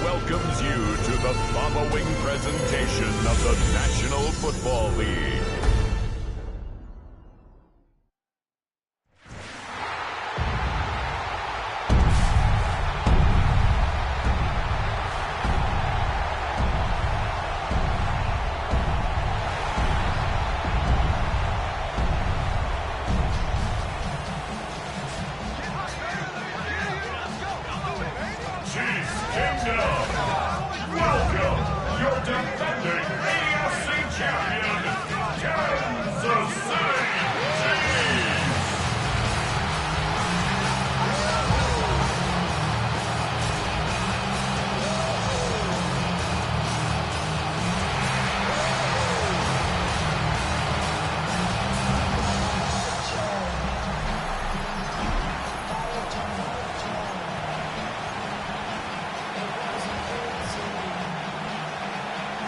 Welcomes you to the following presentation of the National Football League. Welcome, your defending AFC champion, Kansas City Chiefs.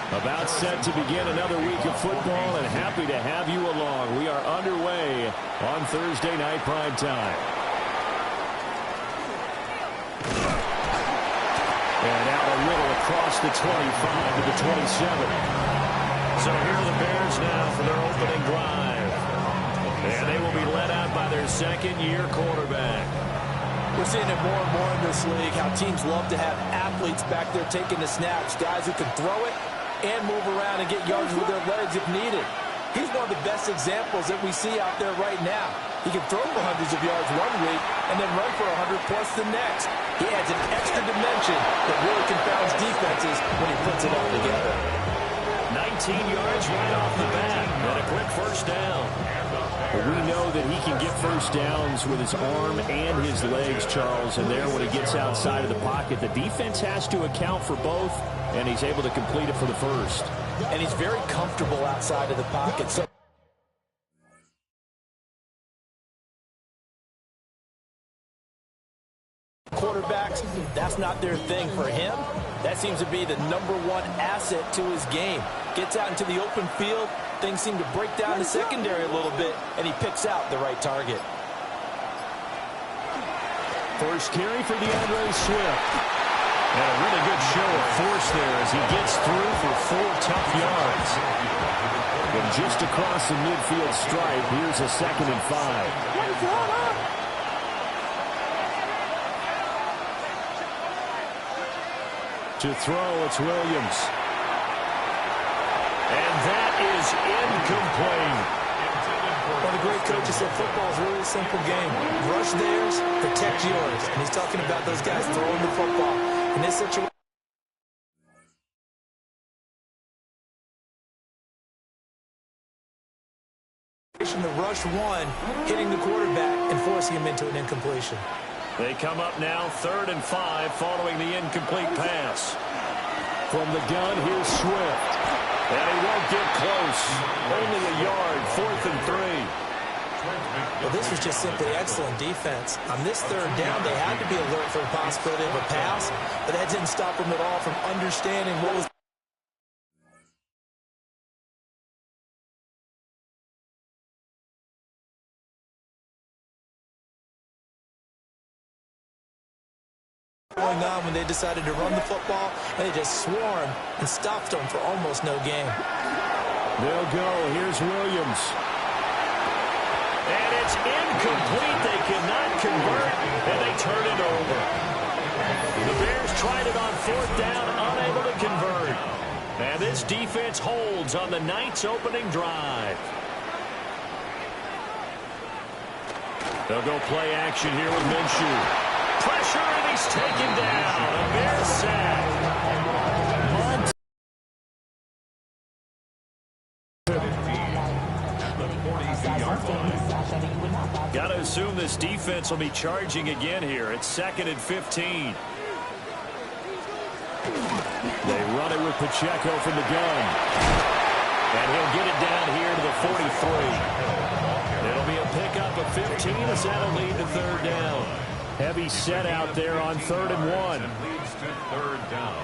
About set to begin another week of football, and happy to have you along. We are underway on Thursday night prime time. And out a little across the 25 to the 27. So here are the Bears now for their opening drive. And they will be led out by their second-year quarterback. We're seeing it more and more in this league, how teams love to have athletes back there taking the snaps, guys who can throw it and move around and get yards with their legs if needed. He's one of the best examples that we see out there right now. He can throw for hundreds of yards one week and then run for 100 plus the next. He adds an extra dimension that really confounds defenses when he puts it all together. 19 yards right off the bat and a quick first down. But we know that he can get first downs with his arm and his legs, Charles, and there when he gets outside of the pocket, the defense has to account for both, and he's able to complete it for the first. And he's very comfortable outside of the pocket. So quarterbacks, that's not their thing. For him, that seems to be the #1 asset to his game. Gets out into the open field, things seem to break down the secondary a little bit, and he picks out the right target. First carry for DeAndre Swift. And a really good show of force there as he gets through for 4 tough yards. And just across the midfield stripe, here's a 2nd and 5. To throw, it's Williams. And that is incomplete. Well, the great coach said football is really a simple game. Rush theirs, protect yours. And he's talking about those guys throwing the football. In this situation, the rush one, hitting the quarterback and forcing him into an incompletion. They come up now 3rd and 5 following the incomplete pass. From the gun, here's Swift. And he won't get close. Only a yard, 4th and 3. Well, this was just simply excellent defense. On this 3rd down, they had to be alert for the possibility of a pass, but that didn't stop them at all from understanding what was going on when they decided to run the football, and they just swarmed and stopped them for almost no gain. They'll go. Here's Williams. And it's incomplete. They cannot convert, and they turn it over. The Bears tried it on 4th down, unable to convert. And this defense holds on the Knights' opening drive. They'll go play action here with Minshew. Pressure, and he's taken down. A Bears sack. assume this defense will be charging again here. It's 2nd and 15. They run it with Pacheco from the gun. And he'll get it down here to the 43. It'll be a pickup of 15 as that'll lead to 3rd down. Heavy set out there on 3rd and 1. Leads to 3rd down.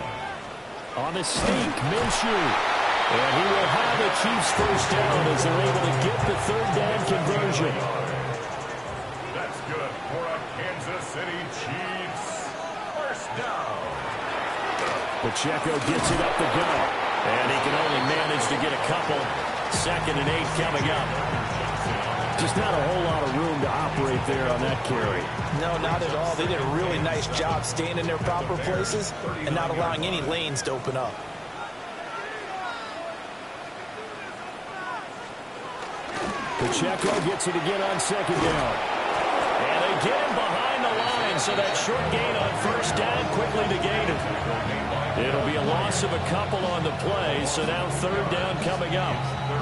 On the sneak, Minshew. And he will have the Chiefs 1st down as they're able to get the 3rd down conversion. That's good for a Kansas City Chiefs 1st down. Pacheco gets it up the gut. And he can only manage to get a couple. 2nd and 8 coming up. Just not a whole lot of room to operate there on that carry. No, not at all. They did a really nice job staying in their proper places and not allowing any lanes to open up. Pacheco gets it again on 2nd down. And they get him behind the line, so that short gain on 1st down quickly negated. It'll be a loss of a couple on the play, so now 3rd down coming up.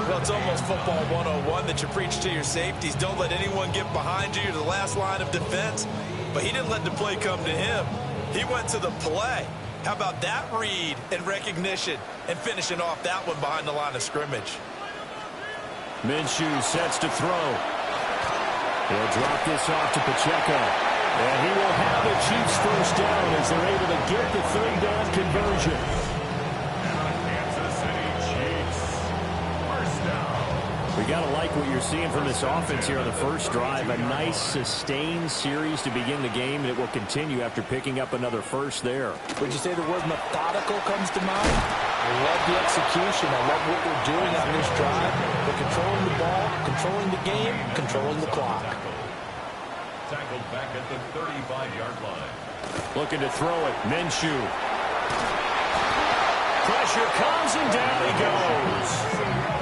Well, it's almost football 101 that you preach to your safeties. Don't let anyone get behind you. You're the last line of defense. But he didn't let the play come to him. He went to the play. How about that read and recognition and finishing off that one behind the line of scrimmage? Minshew sets to throw. He'll drop this off to Pacheco. And he will have the Chiefs 1st down as they're able to get the 3rd down conversion. Kansas City Chiefs 1st down. We got to like what you're seeing from this offense here on the first drive. A nice, sustained series to begin the game, and it will continue after picking up another first there. Would you say the word methodical comes to mind? I love the execution. I love what we're doing on this drive. We're controlling the ball, controlling the game, controlling the clock. Tackled back at the 35-yard line. Looking to throw it. Minshew. Pressure comes, and down he goes.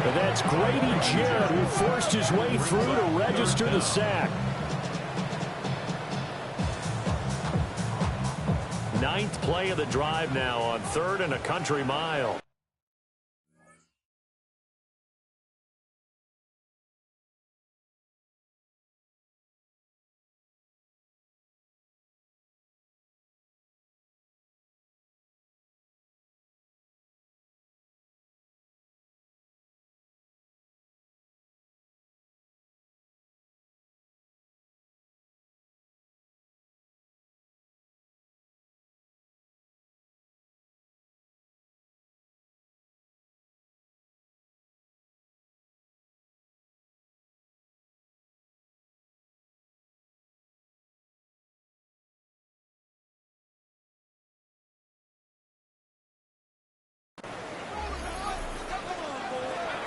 But that's Grady Jarrett who forced his way through to register the sack. 9th play of the drive now on 3rd and a country mile.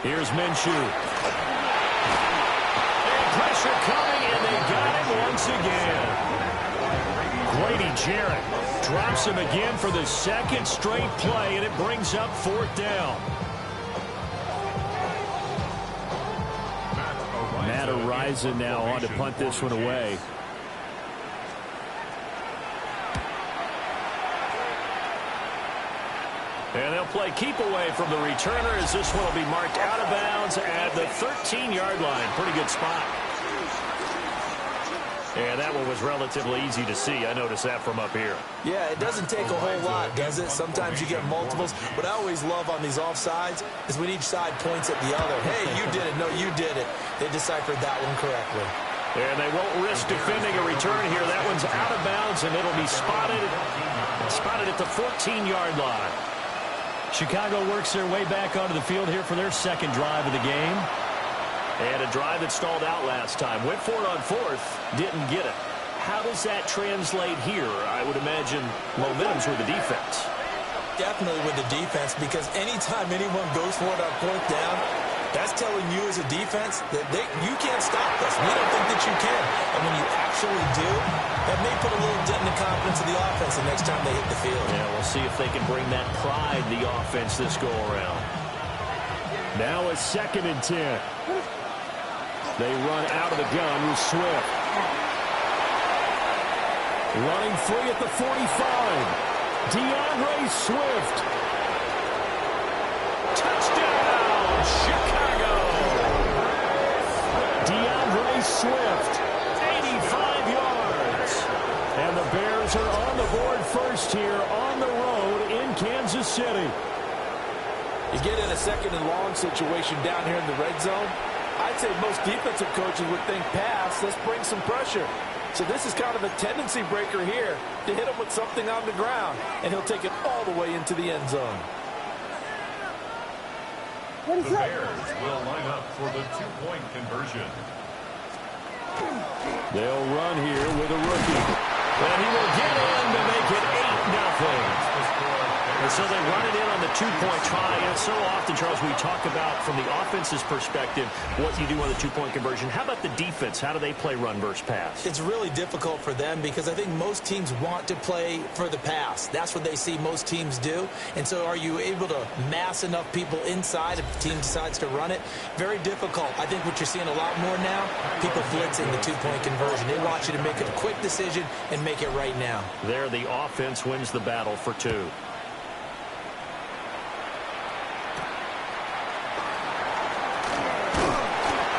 Here's Minshew. And pressure coming, and they got him once again. Grady Jarrett drops him again for the 2nd straight play, and it brings up 4th down. Matt Araiza now on to punt this one away. And they'll play keep away from the returner as this one will be marked out of bounds at the 13-yard line. Pretty good spot. And that one was relatively easy to see. I noticed that from up here. Yeah, it doesn't take a whole lot, does it? Sometimes you get multiples. What I always love on these offsides is when each side points at the other. Hey, you did it. No, you did it. They deciphered that one correctly. And they won't risk defending a return here. That one's out of bounds, and it'll be spotted at the 14-yard line. Chicago works their way back onto the field here for their 2nd drive of the game. And a drive that stalled out last time. Went for it on 4th, didn't get it. How does that translate here? I would imagine momentum's with the defense. Definitely with the defense, because anytime anyone goes for it on 4th down, that's telling you as a defense that you can't stop us. We don't think that you can. And when you actually do, that may put a little dent in the confidence of the offense the next time they hit the field. Yeah, we'll see if they can bring that pride to the offense this go-around. Now a 2nd and 10. They run out of the gun with Swift. Running free at the 45. DeAndre Swift. Touchdown, Chicago. DeAndre Swift. 80 the Bears are on the board first here on the road in Kansas City. You get in a second and long situation down here in the red zone, I'd say most defensive coaches would think pass, let's bring some pressure. So this is kind of a tendency breaker here to hit him with something on the ground, and he'll take it all the way into the end zone. The Bears will line up for the two-point conversion. They'll run here with a rookie. And he will get in to make it 8-0. And so they run it in on the two-point try. And so often, Charles, we talk about, from the offense's perspective, what you do on the two-point conversion. How about the defense? How do they play run versus pass? It's really difficult for them because I think most teams want to play for the pass. That's what they see most teams do. And so are you able to mass enough people inside if the team decides to run it? Very difficult. I think what you're seeing a lot more now, people blitzing the two-point conversion. They want you to make a quick decision and make it right now. There, the offense wins the battle for two.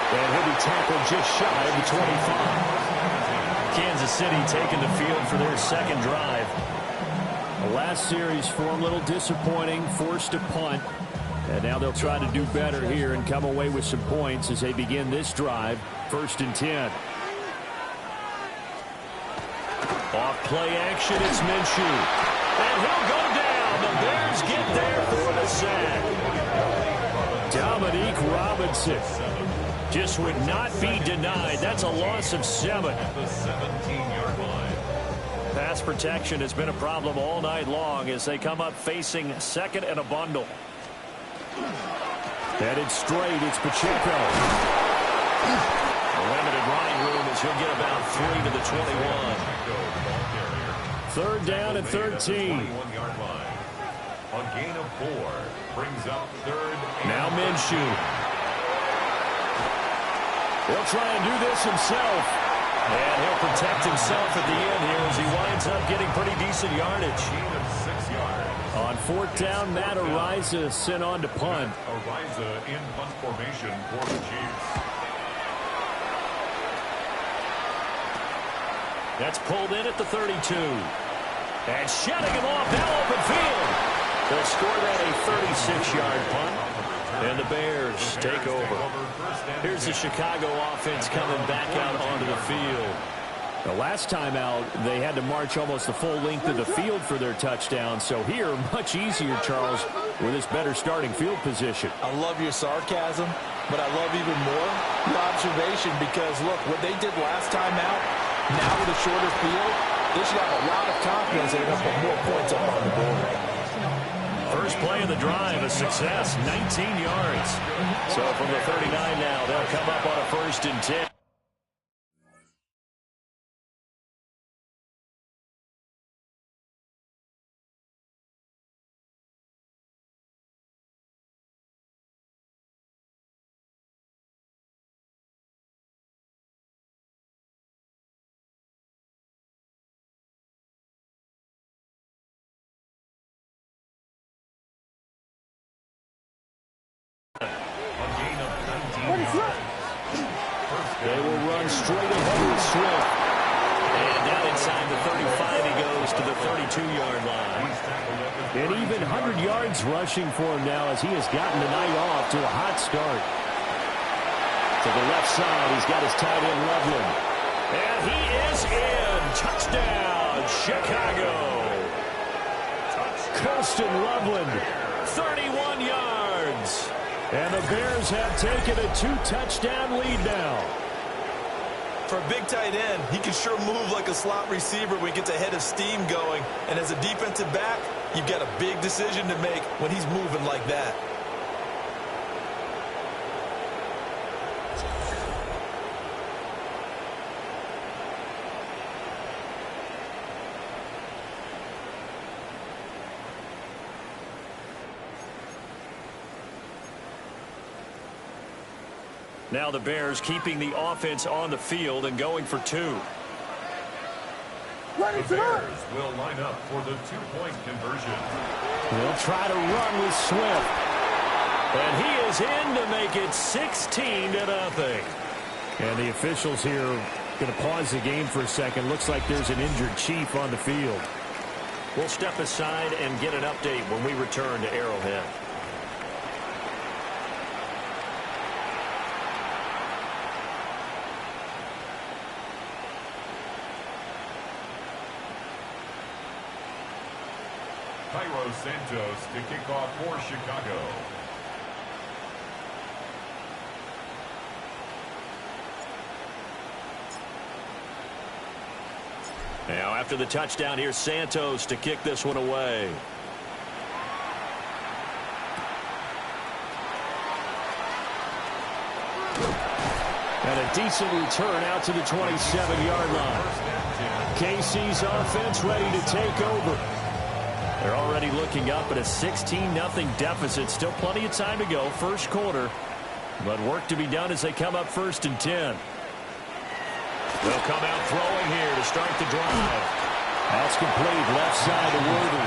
And he'll be tackled just shy of the 25. Kansas City taking the field for their second drive. The last series for them, a little disappointing, forced to punt. And now they'll try to do better here and come away with some points as they begin this drive. 1st and 10. Off play action, it's Minshew. And he'll go down. The Bears get there for the sack. Dominique Robinson just would not be denied. That's a loss of 7. At the 17-yard line. Pass protection has been a problem all night long as they come up facing 2nd and a bundle. Headed straight, it's Pacheco. A limited running room as he'll get about 3 to the 21. 3rd down and 13. 21-yard line. A gain of 4 brings up 3rd. Now Minshew. He'll try and do this himself. And he'll protect himself at the end here as he winds up getting pretty decent yardage. Gain of 6 yards. On 4th down, Matt Ariza sent on to punt. Ariza in punt formation for the Chiefs. That's pulled in at the 32. And shutting him off now open field. They'll score that a 36-yard punt. And the Bears take over. Here's the Chicago offense coming back out onto the field. The last time out, they had to march almost the full length of the field for their touchdown. So here, much easier, Charles, with this better starting field position. I love your sarcasm, but I love even more your observation because, look, what they did last time out, now with a shorter field, they should have a lot of confidence they're going to put more points up on the board. First play of the drive, a success, 19 yards. So from the 39 now, they'll come up on a 1st and 10. They will run straight ahead with Swift. And down inside the 35, he goes to the 32-yard line. And even 100 yards rushing for him now as he has gotten the night off to a hot start. To the left side, he's got his tight end Loveland. And he is in. Touchdown, Chicago. Kirsten Loveland, 31 yards. And the Bears have taken a 2-touchdown lead now. For a big tight end, he can sure move like a slot receiver when he gets a head of steam going. And as a defensive back, you've got a big decision to make when he's moving like that. Now the Bears keeping the offense on the field and going for 2. The Bears will line up for the two-point conversion. He'll try to run with Swift. And he is in to make it 16-0. And the officials here Going to pause the game for a second. Looks like there's an injured Chief on the field. We'll step aside and get an update when we return to Arrowhead. Santos to kick off for Chicago. Now after the touchdown, here's Santos to kick this one away. And a decent return out to the 27-yard line. KC's offense ready to take over. They're already looking up at a 16-0 deficit. Still plenty of time to go, first quarter. But work to be done as they come up 1st and 10. They'll come out throwing here to start the drive. That's complete, left side to Worthy.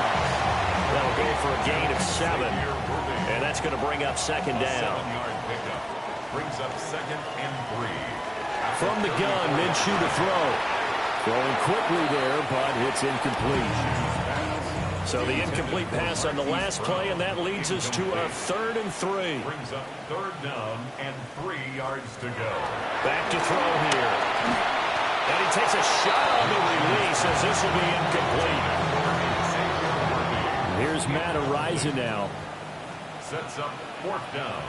That'll go for a gain of 7. And that's going to bring up 2nd down. 7-yard pickup. Brings up 2nd and 3. From the gun, Minshew to throw. Throwing quickly there, but it's incomplete. So the incomplete pass on the last play, and that leads us to a 3rd and 3. Brings up 3rd down and 3 yards to go. Back to throw here. And he takes a shot on the release as this will be incomplete. Here's Matt Araiza now. Sets up 4th down.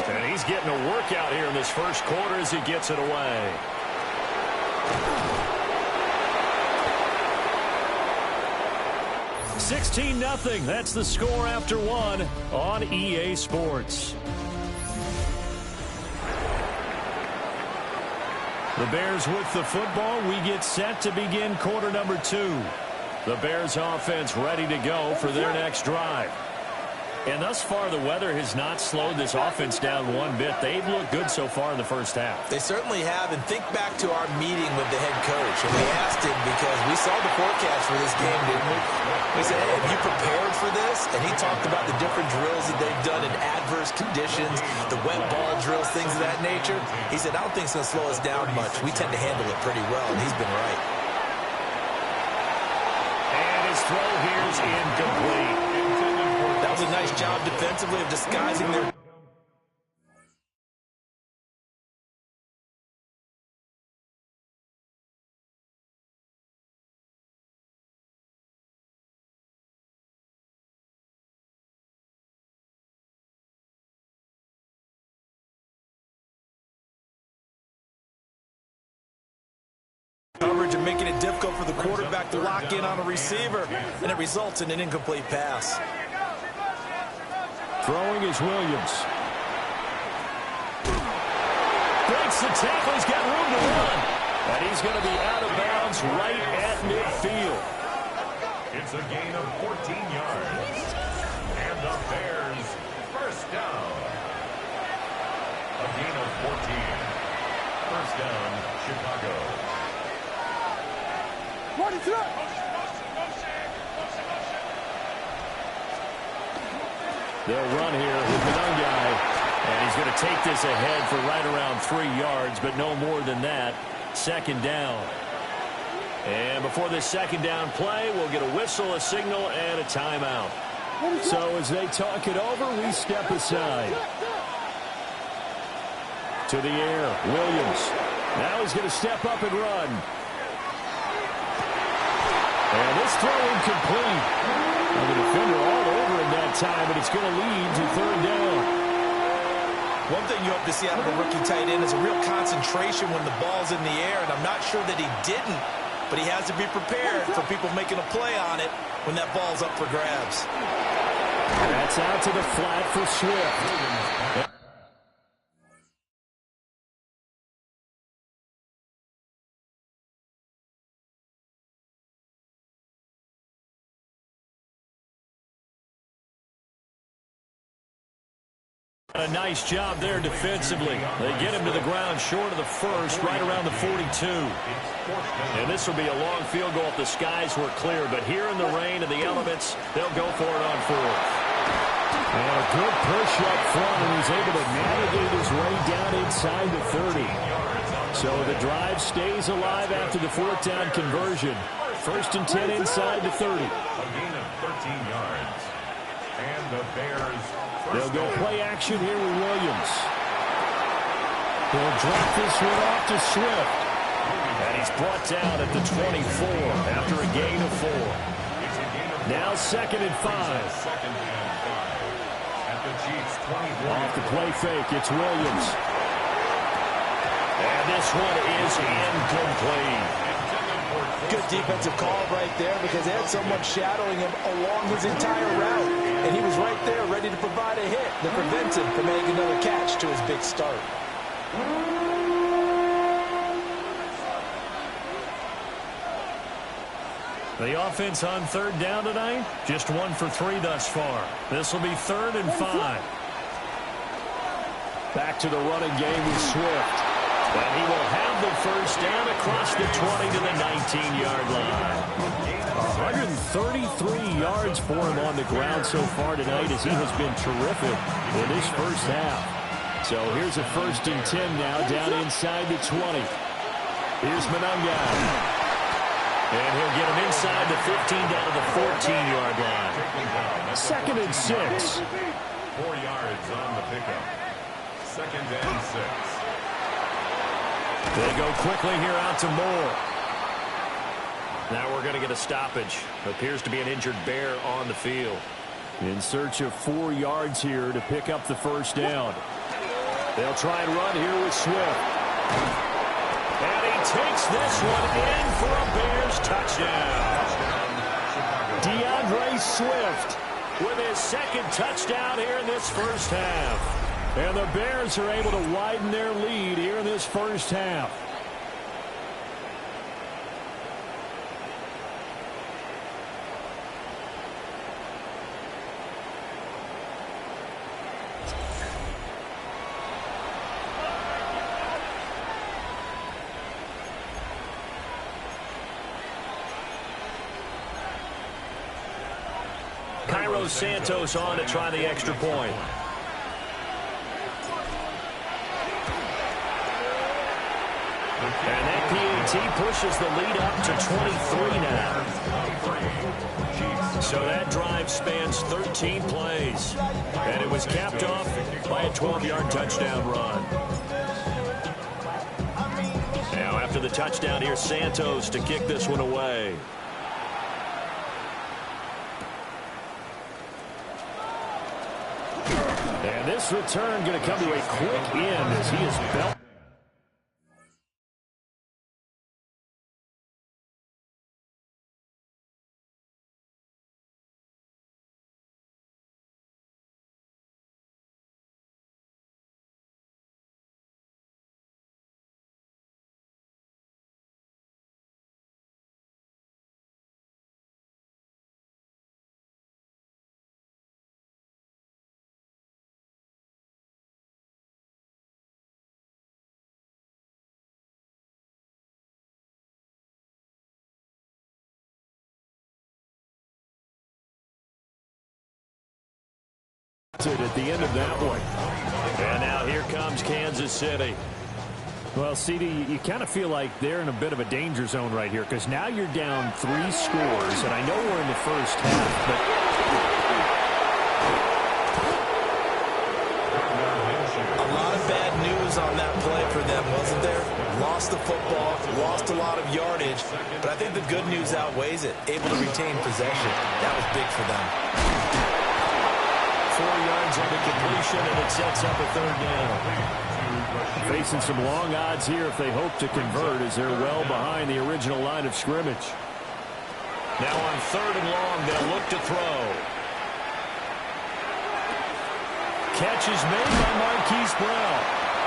And he's getting a workout here in this first quarter as he gets it away. $16-0. That's the score after 1 on EA Sports. The Bears with the football. We get set to begin quarter number 2. The Bears offense ready to go for their next drive. And thus far, the weather has not slowed this offense down one bit. They've looked good so far in the first half. They certainly have. And think back to our meeting with the head coach. And we asked him because we saw the forecast for this game, didn't we? We said, hey, have you prepared for this? And he talked about the different drills that they've done in adverse conditions, the wet ball drills, things of that nature. He said, I don't think it's going to slow us down much. We tend to handle it pretty well, and he's been right. And his throw here is incomplete. That was a nice job defensively of disguising their... coverage and making it difficult for the quarterback to lock in on a receiver, and it results in an incomplete pass. Throwing is Williams. Breaks the tackle. He's got room to run. And he's going to be out of bounds right at midfield. It's a gain of 14 yards. And the Bears first down. A gain of 14. First down, Chicago. They'll run here with the young guy. And he's going to take this ahead for right around 3 yards, but no more than that. 2nd down. And before this 2nd down play, we'll get a whistle, a signal, and a timeout. So as they talk it over, we step aside. To the air, Williams. Now he's going to step up and run. And this throw incomplete. And the defender all over him that time, but it's going to lead to 3rd down. One thing you hope to see out of a rookie tight end is a real concentration when the ball's in the air, and I'm not sure that he didn't, but he has to be prepared for people making a play on it when that ball's up for grabs. That's out to the flat for Swift. A nice job there defensively. They get him to the ground short of the first, right around the 42. And this will be a long field goal if the skies were clear. But here in the rain and the elements, they'll go for it on 4th. And a good push up front, and he's able to navigate his way down inside the 30. So the drive stays alive after the fourth down conversion. 1st and 10 inside the 30. A gain of 13 yards. And the Bears. They'll go play action here with Williams. He'll drop this one off to Swift. And he's brought down at the 24 after a gain of 4. Now 2nd and 5. At the Chiefs 20. Off the play fake, it's Williams. And this one is incomplete. Good defensive call right there because they had someone shadowing him along his entire route. And he was right there ready to provide a hit that prevents him from making another catch to his big start. The offense on 3rd down tonight, just 1 for 3 thus far. This will be 3rd and 5. Back to the running game with Swift. And he will have the first down across the 20 to the 19-yard line. 133 yards for him on the ground so far tonight as he has been terrific in this first half. So here's a 1st and 10 now down inside the 20. Here's Monangai. And he'll get him inside the 15 down to the 14-yard line. 2nd and 6. 4 yards on the pickup. 2nd and 6. They go quickly here out to Moore. Now we're going to get a stoppage. Appears to be an injured Bear on the field. In search of 4 yards here to pick up the first down. They'll try and run here with Swift. And he takes this one in for a Bears touchdown. DeAndre Swift with his 2nd touchdown here in this first half. And the Bears are able to widen their lead here in this first half. Cairo Santos on to try the extra point. And that PAT pushes the lead up to 23 now. So that drive spans 13 plays. And it was capped off by a 12-yard touchdown run. Now after the touchdown, here's Santos to kick this one away. And this return going to come to a quick end as he is belted. At the end of that one. And now here comes Kansas City. Well, CD, you kind of feel like they're in a bit of a danger zone right here because now you're down 3 scores, and I know we're in the first half, but a lot of bad news on that play for them, wasn't there? Lost the football, lost a lot of yardage, but I think the good news outweighs it. Able to retain possession. That was big for them. 4 yards on the completion, and it sets up a 3rd down. Facing some long odds here if they hope to convert as they're well behind the original line of scrimmage. Now on 3rd and long, they'll look to throw. Catch is made by Marquise Brown.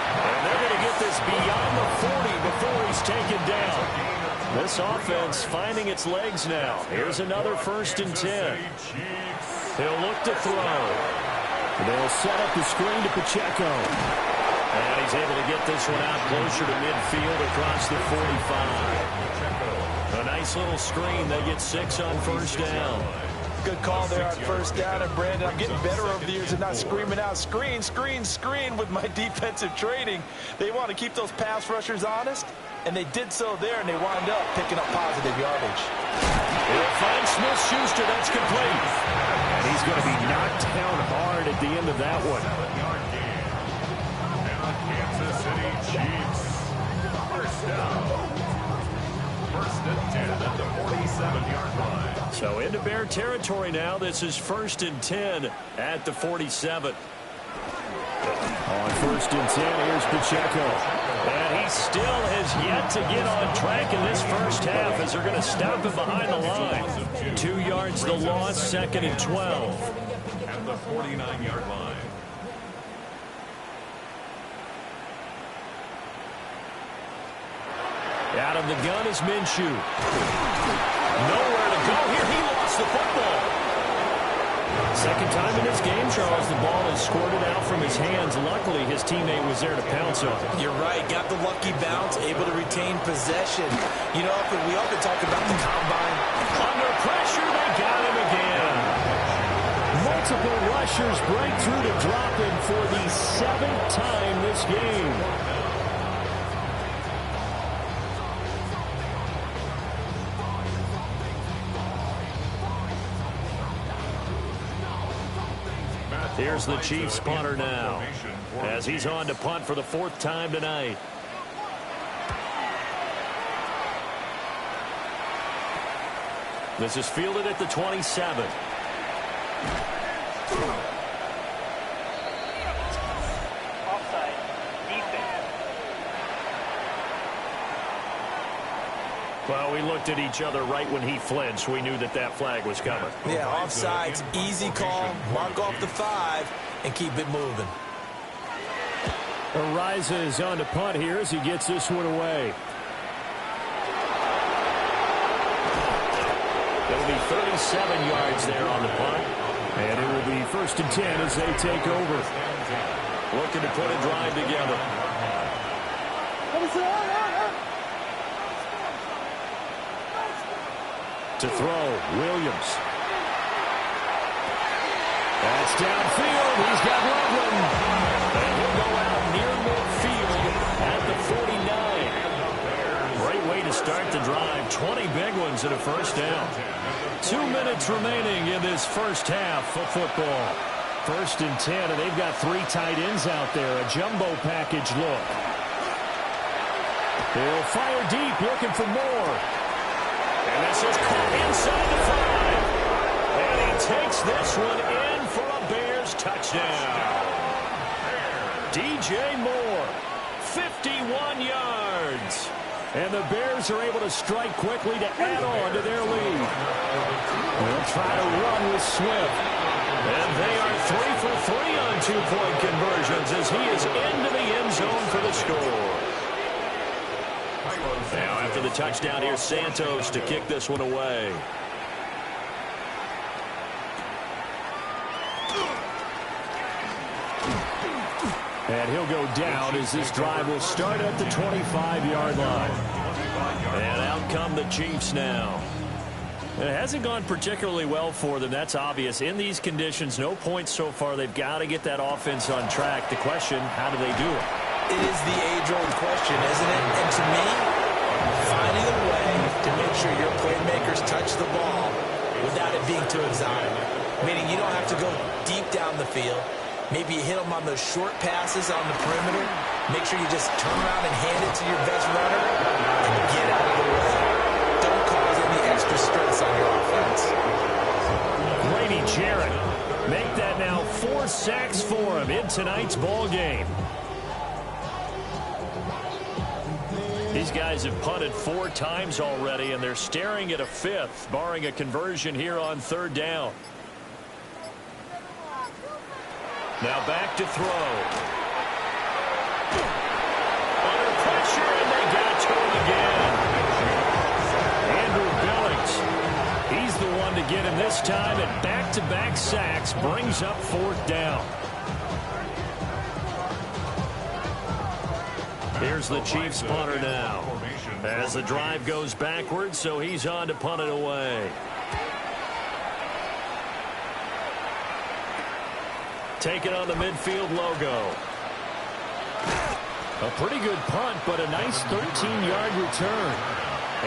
And they're going to get this beyond the 40 before he's taken down. This offense finding its legs now. Here's another 1st and 10. He'll look to throw. They'll set up the screen to Pacheco. And he's able to get this one out closer to midfield across the 45. A nice little screen. They get 6 on 1st down. Good call there on first down. And, Brandon, I'm getting better over the years and not screaming out, screen, screen, screen with my defensive training. They want to keep those pass rushers honest, and they did so there, and they wind up picking up positive yardage. He'll find Smith-Schuster. That's complete. And he's going to be knocked down hard at the end of that one. 7-yard gain. And the Kansas City Chiefs. First down. First and 10 at the 47-yard line. So into Bear territory now. This is 1st and 10 at the 47. On 1st and 10, here's Pacheco. And he still has yet to get on track in this first half as they're going to stop him behind the line. 2 yards the loss, 2nd and 12. At the 49-yard line. Out of the gun is Minshew. Nowhere to go here. He lost the football. Second time in this game, Charles, the ball is squirted out from his hands. Luckily, his teammate was there to pounce on it. You're right. Got the lucky bounce, able to retain possession. You know, we often talk about the combine. Under pressure, they got him again. Multiple rushers break through to drop him for the 7th time this game. Here's the Chiefs punter now as he's on to punt for the 4th time tonight. This is fielded at the 27. Offside. Defense. Well, we looked at each other right when he flinched. We knew that that flag was coming. Yeah, offsides, easy call. Mark off the 5 and keep it moving. Ariza is on to punt here as he gets this one away. It'll be 37 yards there on the punt. And it will be 1st and 10 as they take over. Looking to put a drive together. To throw, Williams. That's downfield. He's got Loveland. And he'll go out near midfield at the 49. Great way to start the drive. 20 big ones and a first down. 2 minutes remaining in this first half of football. 1st and 10, and they've got 3 tight ends out there. A jumbo package look. He'll fire deep, looking for more. And this is caught inside the 5. And he takes this one in for a Bears touchdown. DJ Moore, 51 yards. And the Bears are able to strike quickly to add on to their lead. They'll try to run with Swift. And they are 3 for 3 on 2-point conversions as he is into the end zone for the score. Now after the touchdown, here's Santos to kick this one away. And he'll go down as this drive will start at the 25-yard line. And out come the Chiefs now. It hasn't gone particularly well for them. That's obvious. In these conditions, no points so far. They've got to get that offense on track. The question, how do they do it? It is the age-old question, isn't it? And to me, finding a way to make sure your playmakers touch the ball without it being too exotic. Meaning you don't have to go deep down the field. Maybe you hit them on those short passes on the perimeter. Make sure you just turn around and hand it to your best runner and get out of the way. Don't cause any extra stress on your offense. Grady Jarrett make that now 4 sacks for him in tonight's ball game. These guys have punted 4 times already, and they're staring at a 5th, barring a conversion here on 3rd down. Now back to throw. Under pressure, and they got to him again. Andrew Billings, he's the one to get him this time, and back-to-back sacks brings up 4th down. Here's the Chiefs punter now. As the drive goes backwards, so he's on to punt it away. Taking on the midfield logo. A pretty good punt, but a nice 13-yard return.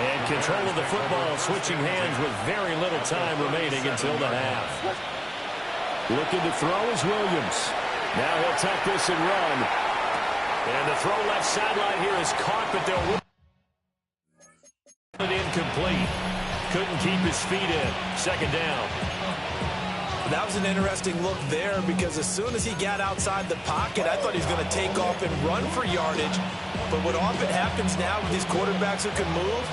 And control of the football switching hands with very little time remaining until the half. Looking to throw is Williams. Now he'll tuck this and run. And the throw left sideline here is caught, but they'll win it incomplete. Couldn't keep his feet in. Second down. That was an interesting look there because as soon as he got outside the pocket, I thought he was going to take off and run for yardage. But what often happens now with these quarterbacks who can move,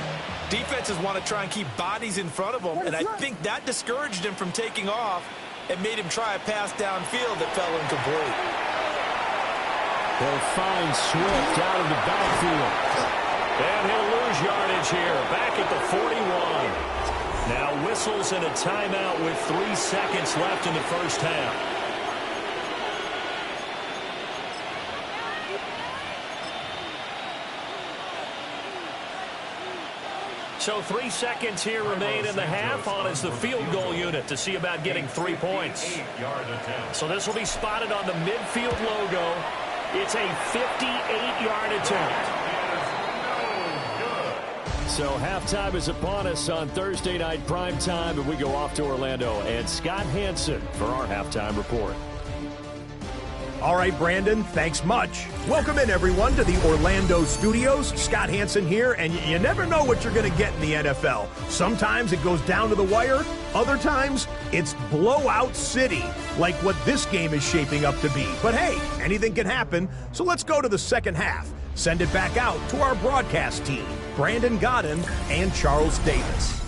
defenses want to try and keep bodies in front of them. And I think that discouraged him from taking off and made him try a pass downfield that fell incomplete. They'll find Swift out of the backfield. And he'll lose yardage here, back at the 41. Now whistles and a timeout with 3 seconds left in the first half. So 3 seconds here remain in the half. On is the field goal unit to see about getting 3 points. So this will be spotted on the midfield logo. It's a 58-yard attempt. So halftime is upon us on Thursday night primetime, and we go off to Orlando. And Scott Hansen for our halftime report. All right, Brandon, thanks much. Welcome in, everyone, to the Orlando studios. Scott Hansen here, and you never know what you're going to get in the NFL. Sometimes it goes down to the wire. Other times, it's blowout city, like what this game is shaping up to be. But hey, anything can happen, so let's go to the second half. Send it back out to our broadcast team, Brandon Godden and Charles Davis.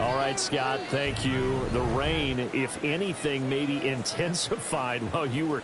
All right, Scott, thank you. The rain, if anything, maybe intensified while you were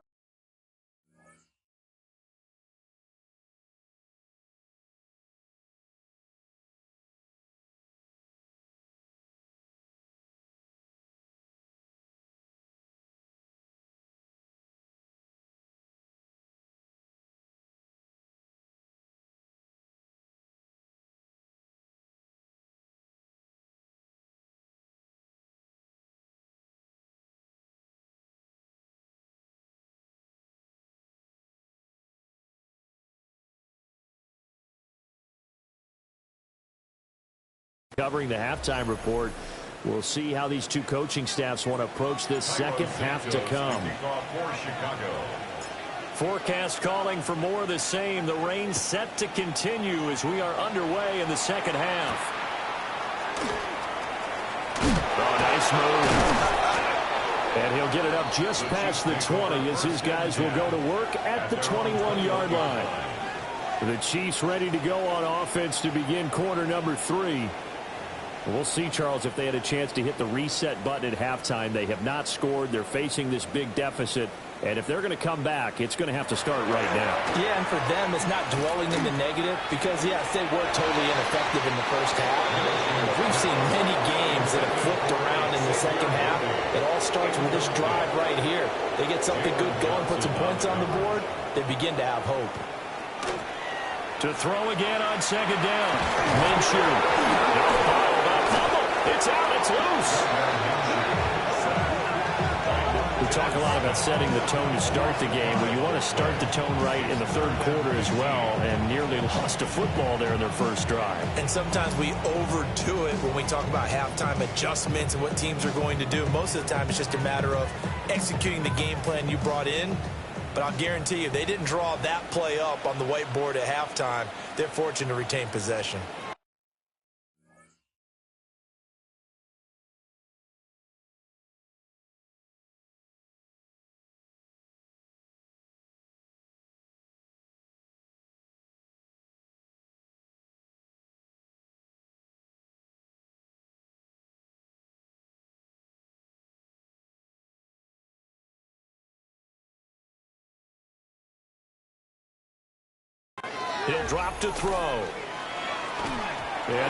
covering the halftime report. We'll see how these two coaching staffs want to approach this second half to come. Forecast calling for more of the same. The rain set to continue as we are underway in the second half. Oh, nice move. And he'll get it up just past the 20 as his guys will go to work at the 21-yard line. The Chiefs ready to go on offense to begin quarter number 3. We'll see, Charles, if they had a chance to hit the reset button at halftime. They have not scored. They're facing this big deficit. And if they're going to come back, it's going to have to start right now. Yeah, and for them, it's not dwelling in the negative because, yes, they were totally ineffective in the first half. But we've seen many games that have flipped around in the second half. It all starts with this drive right here. They get something good going, put some points on the board, they begin to have hope. To throw again on second down. Minshew. It's out. It's loose. We talk a lot about setting the tone to start the game. Well, you want to start the tone right in the third quarter as well, and nearly lost a football there in their first drive. And sometimes we overdo it when we talk about halftime adjustments and what teams are going to do. Most of the time, it's just a matter of executing the game plan you brought in. But I'll guarantee you, they didn't draw that play up on the whiteboard at halftime. They're fortunate to retain possession. He'll drop to throw. And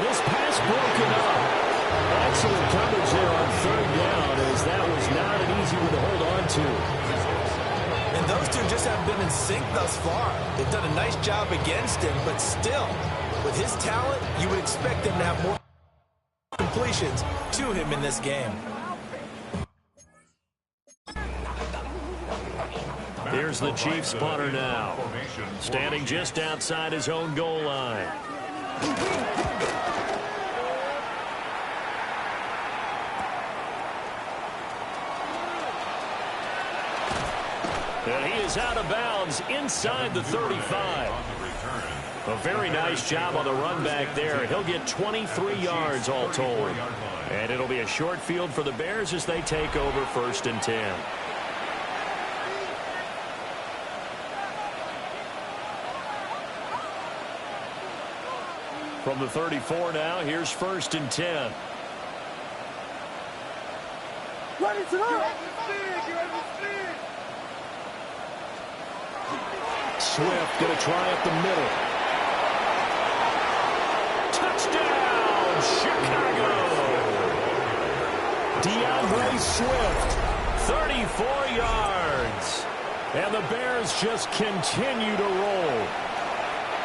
this pass broken up. Excellent coverage there on third down, as that was not an easy one to hold on to. And those two just have been in sync thus far. They've done a nice job against him, but still, with his talent, you would expect them to have more completions to him in this game. Here's the Chiefs punter now, standing just outside his own goal line. And he is out of bounds inside the 35. A very nice job on the run back there. He'll get 23 yards all told. And it'll be a short field for the Bears as they take over 1st and 10. From the 34 now, here's 1st and 10. Run it to the Swift going to try up the middle. Touchdown, Chicago! DeAndre Swift, 34 yards. And the Bears just continue to roll.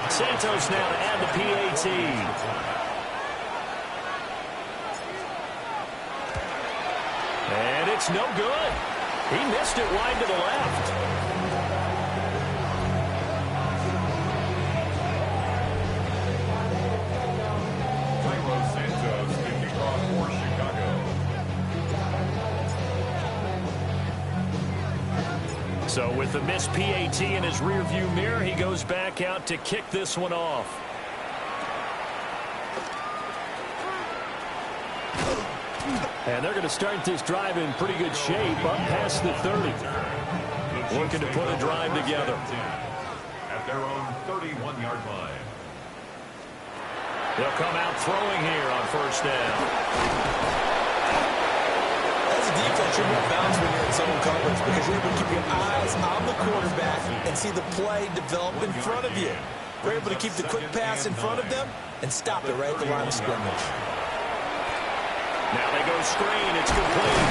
Santos now to add the PAT. And it's no good. He missed it wide to the left. So with the missed PAT in his rearview mirror, he goes back out to kick this one off. And they're going to start this drive in pretty good shape up past the 30. Looking to put a drive together. At their own 31-yard line. They'll come out throwing here on 1st down. Defense, you're more balanced when you're in zone coverage because you're able to keep your eyes on the quarterback and see the play develop in front of you. We're able to keep the quick pass in front of them and stop it right at the line of scrimmage. Now they go screen. It's complete.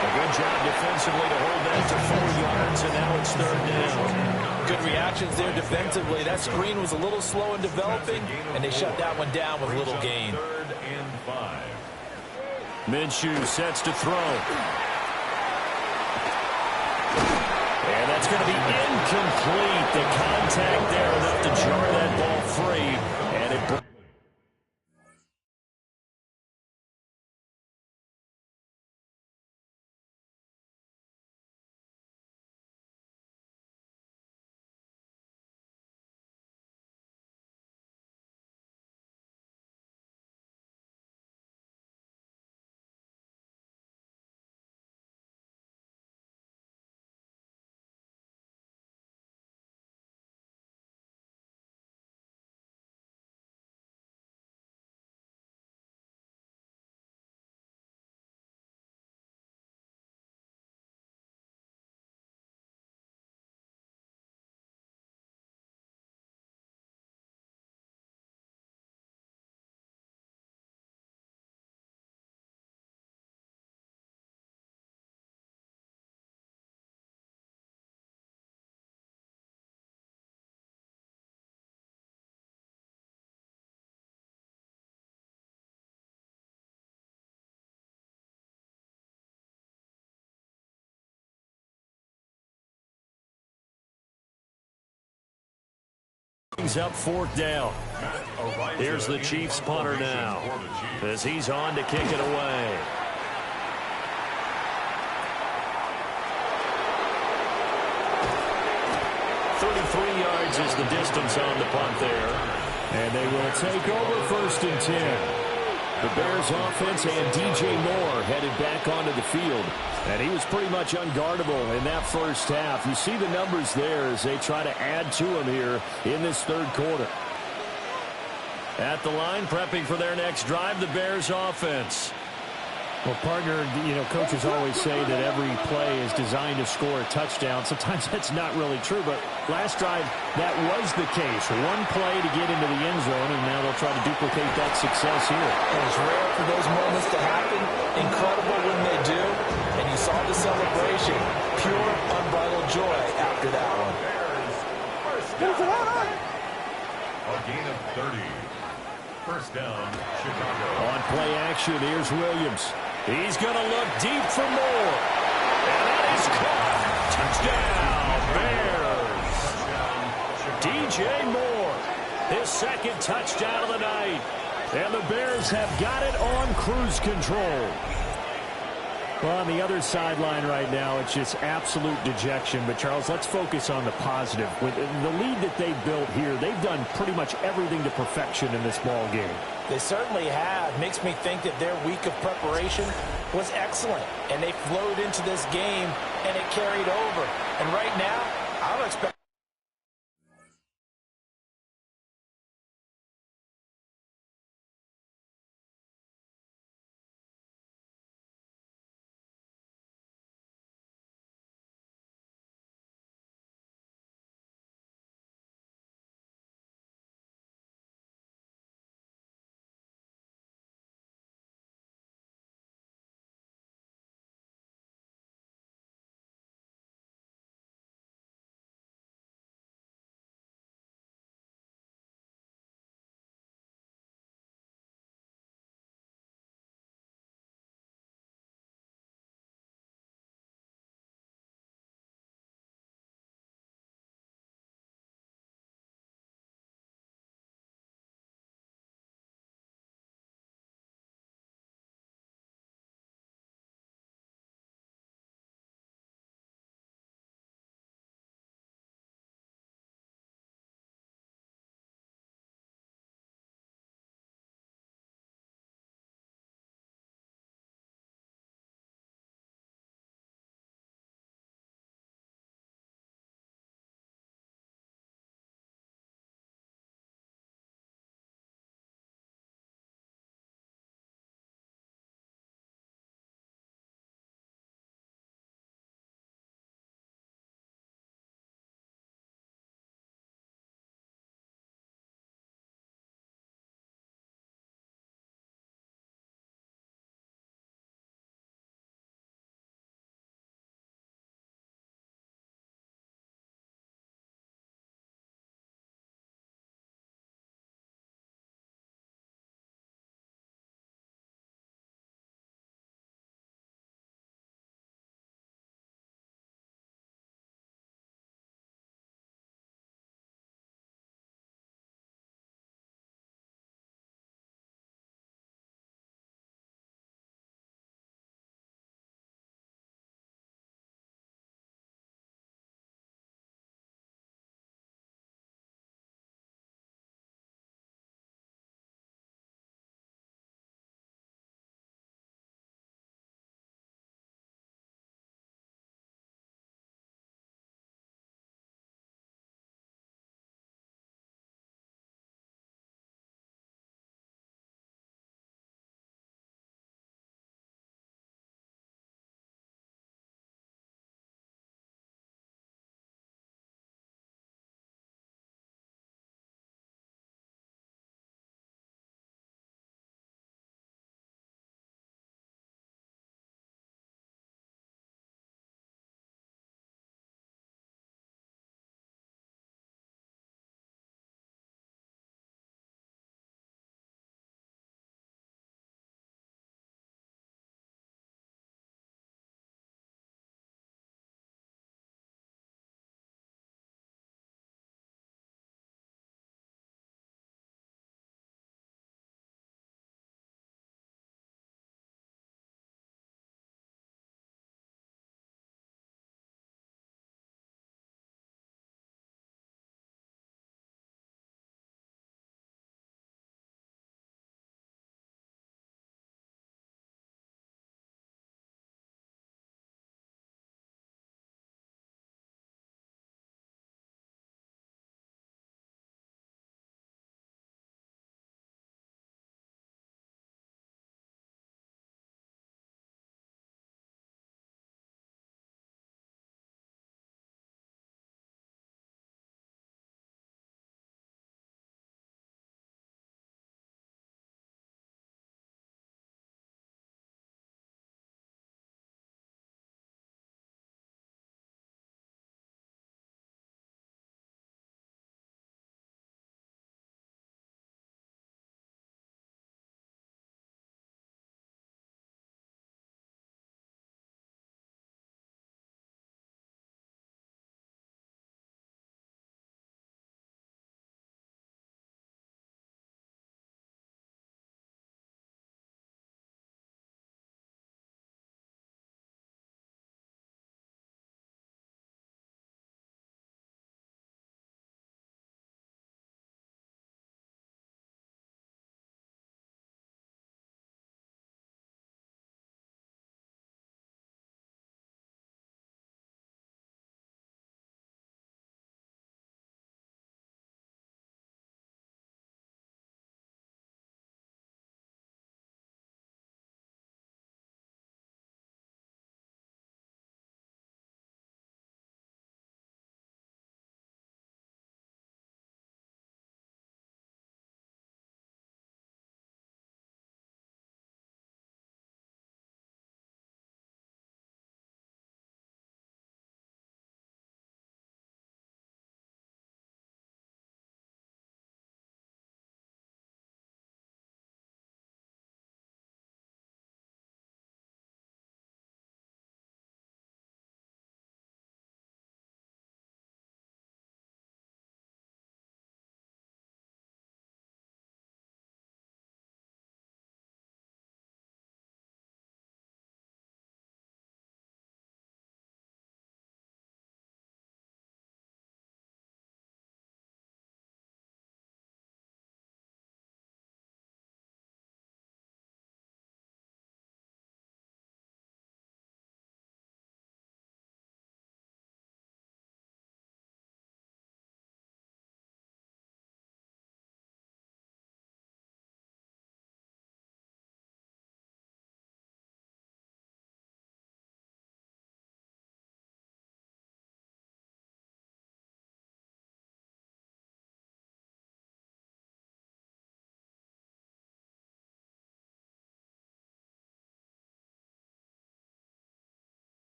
A good job defensively to hold that to 4 yards, and now it's 3rd down. Good reactions there defensively. That screen was a little slow in developing, and they shut that one down with a little gain. 3rd and 5. Minshew sets to throw. And that's going to be incomplete. The contact there enough to jar that ball free. And it brings up 4th down. Here's the Chiefs punter now as he's on to kick it away. Yards is the distance on the punt there. And they will take over 1st and 10. The Bears offense and DJ Moore headed back onto the field. And he was pretty much unguardable in that first half. You see the numbers there as they try to add to him here in this 3rd quarter. At the line, prepping for their next drive, the Bears offense. Well, partner, coaches always say that every play is designed to score a touchdown. Sometimes that's not really true, but last drive, that was the case. One play to get into the end zone, and now they'll try to duplicate that success here. And it's rare for those moments to happen. Incredible when they do. And you saw the celebration. Pure, unbridled joy after that one. A gain of 30. 1st down, Chicago. On play action, here's Williams. He's going to look deep for more. And that is caught. Touchdown, Bears. DJ Moore, his second touchdown of the night. And the Bears have got it on cruise control. Well, on the other sideline right now, it's just absolute dejection. But, Charles, let's focus on the positive. With the lead that they've built here, they've done pretty much everything to perfection in this ball game. They certainly have. Makes me think that their week of preparation was excellent. And they flowed into this game, and it carried over. And right now, I don't expect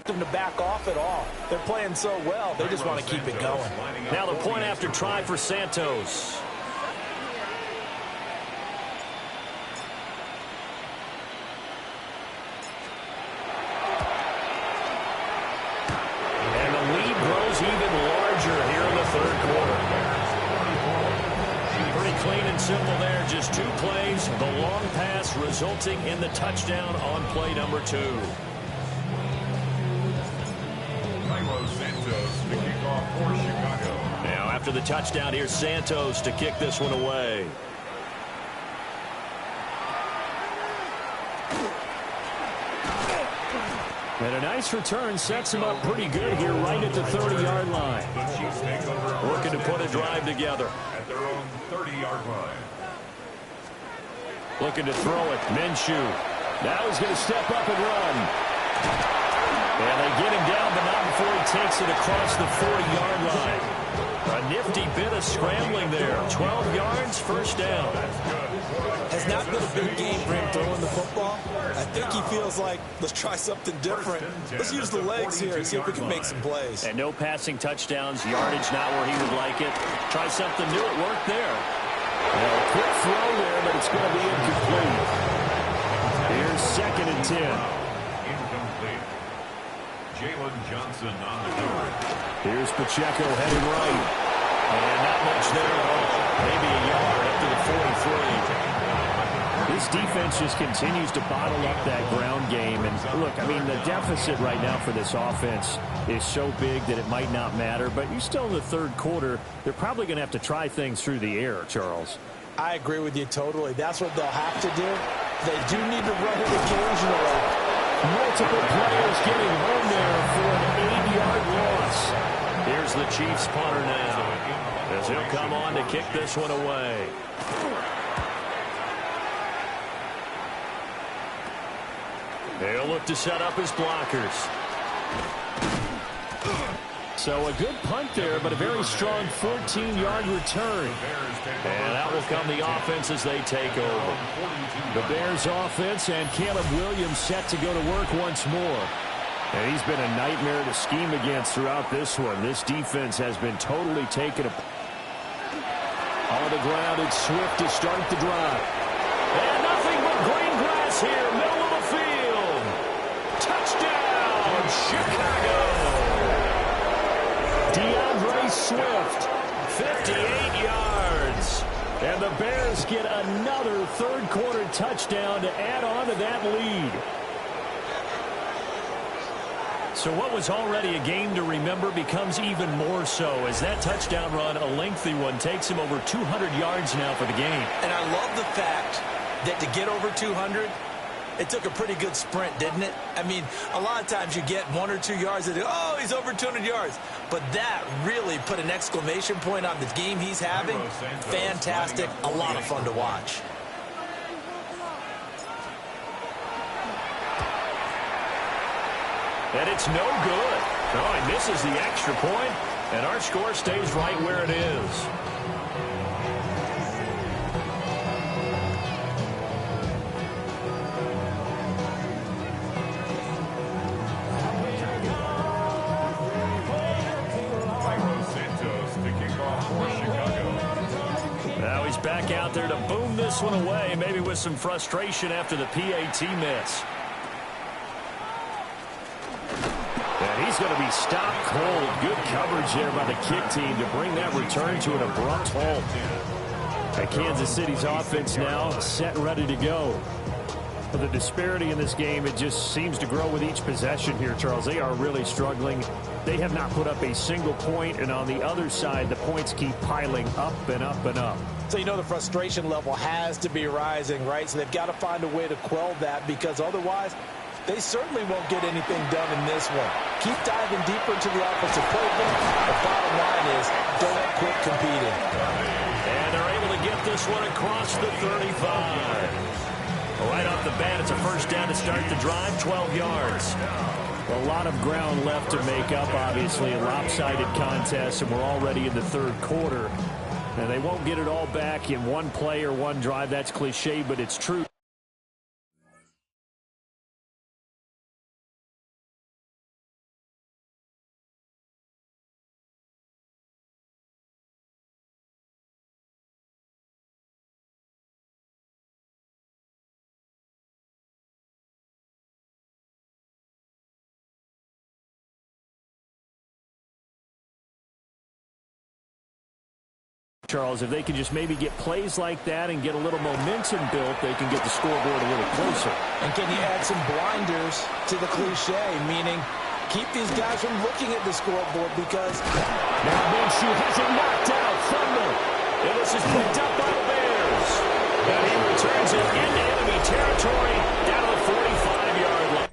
Them to back off at all. They're playing so well, they just want to keep it going. Now the point after try for Santos. And the lead grows even larger here in the third quarter. Pretty clean and simple there. Just 2 plays. The long pass resulting in the touchdown on play number 2. Santos to kick off for Chicago. Now after the touchdown, here's Santos to kick this one away. And a nice return sets him up pretty good here right at the 30-yard line. Working to put a drive together. At their own 30-yard line. Looking to throw it. Minshew. Now he's going to step up and run. And they get him down, but not before he takes it across the 40-yard line. A nifty bit of scrambling there. 12 yards, first down. Has not been a big game for him throwing the football. I think he feels like, let's try something different. Let's use the legs here and see if we can make some plays. And no passing touchdowns, yardage not where he would like it. Try something new, it worked there. Well, a quick throw there, but it's going to be incomplete. Here's 2nd and 10. Incomplete. Jalen Johnson on the cover. Here's Pacheco heading right. And not much there at all. Maybe a yard up to the 43. This defense just continues to bottle up that ground game. And look, I mean, the deficit right now for this offense is so big that it might not matter. But you're still in the third quarter. They're probably going to have to try things through the air, Charles. I agree with you totally. That's what they'll have to do. They do need to run it occasionally. Multiple players getting home there for an 8-yard loss. Here's the Chiefs punter now, as he'll come on to kick this one away. They'll look to set up his blockers. So a good punt there, but a very strong 14-yard return. And out will come the offense as they take over. The Bears offense and Caleb Williams set to go to work once more. And he's been a nightmare to scheme against throughout this one. This defense has been totally taken apart. On the ground, it's Swift to start the drive. And nothing but green grass here, middle of the field. Touchdown, Chicago. DeAndre Swift, 58 yards. And the Bears get another third-quarter touchdown to add on to that lead. So what was already a game to remember becomes even more so as that touchdown run, a lengthy one, takes him over 200 yards now for the game. And I love the fact that to get over 200, it took a pretty good sprint, didn't it? I mean, a lot of times you get 1 or 2 yards and oh, he's over 200 yards. But that really put an exclamation point on the game he's having. Fantastic. A lot of fun to watch. And it's no good. Oh, he misses the extra point, and our score stays right where it is. Now he's back out there to boom this one away, maybe with some frustration after the PAT miss. And he's going to be stopped cold. Good coverage there by the kick team to bring that return to an abrupt halt. And Kansas City's offense now set and ready to go. But the disparity in this game, it just seems to grow with each possession here, Charles. They are really struggling. They have not put up a single point, and on the other side, the points keep piling up and up and up. So you know the frustration level has to be rising, right? So they've got to find a way to quell that, because otherwise they certainly won't get anything done in this one. Keep diving deeper into the offensive playbook. The bottom line is don't quit competing. And they're able to get this one across the 35. Right off the bat, it's a first down to start the drive, 12 yards. A lot of ground left to make up, obviously, a lopsided contest, and we're already in the third quarter. And they won't get it all back in one play or one drive. That's cliche, but it's true. Charles. If they can just maybe get plays like that and get a little momentum built, they can get the scoreboard a little closer. And can you add some blinders to the cliche, meaning keep these guys from looking at the scoreboard because... Now Minshew has it knocked out. Fumble. And this is picked up by the Bears. And he returns it into enemy territory down to the 45-yard line.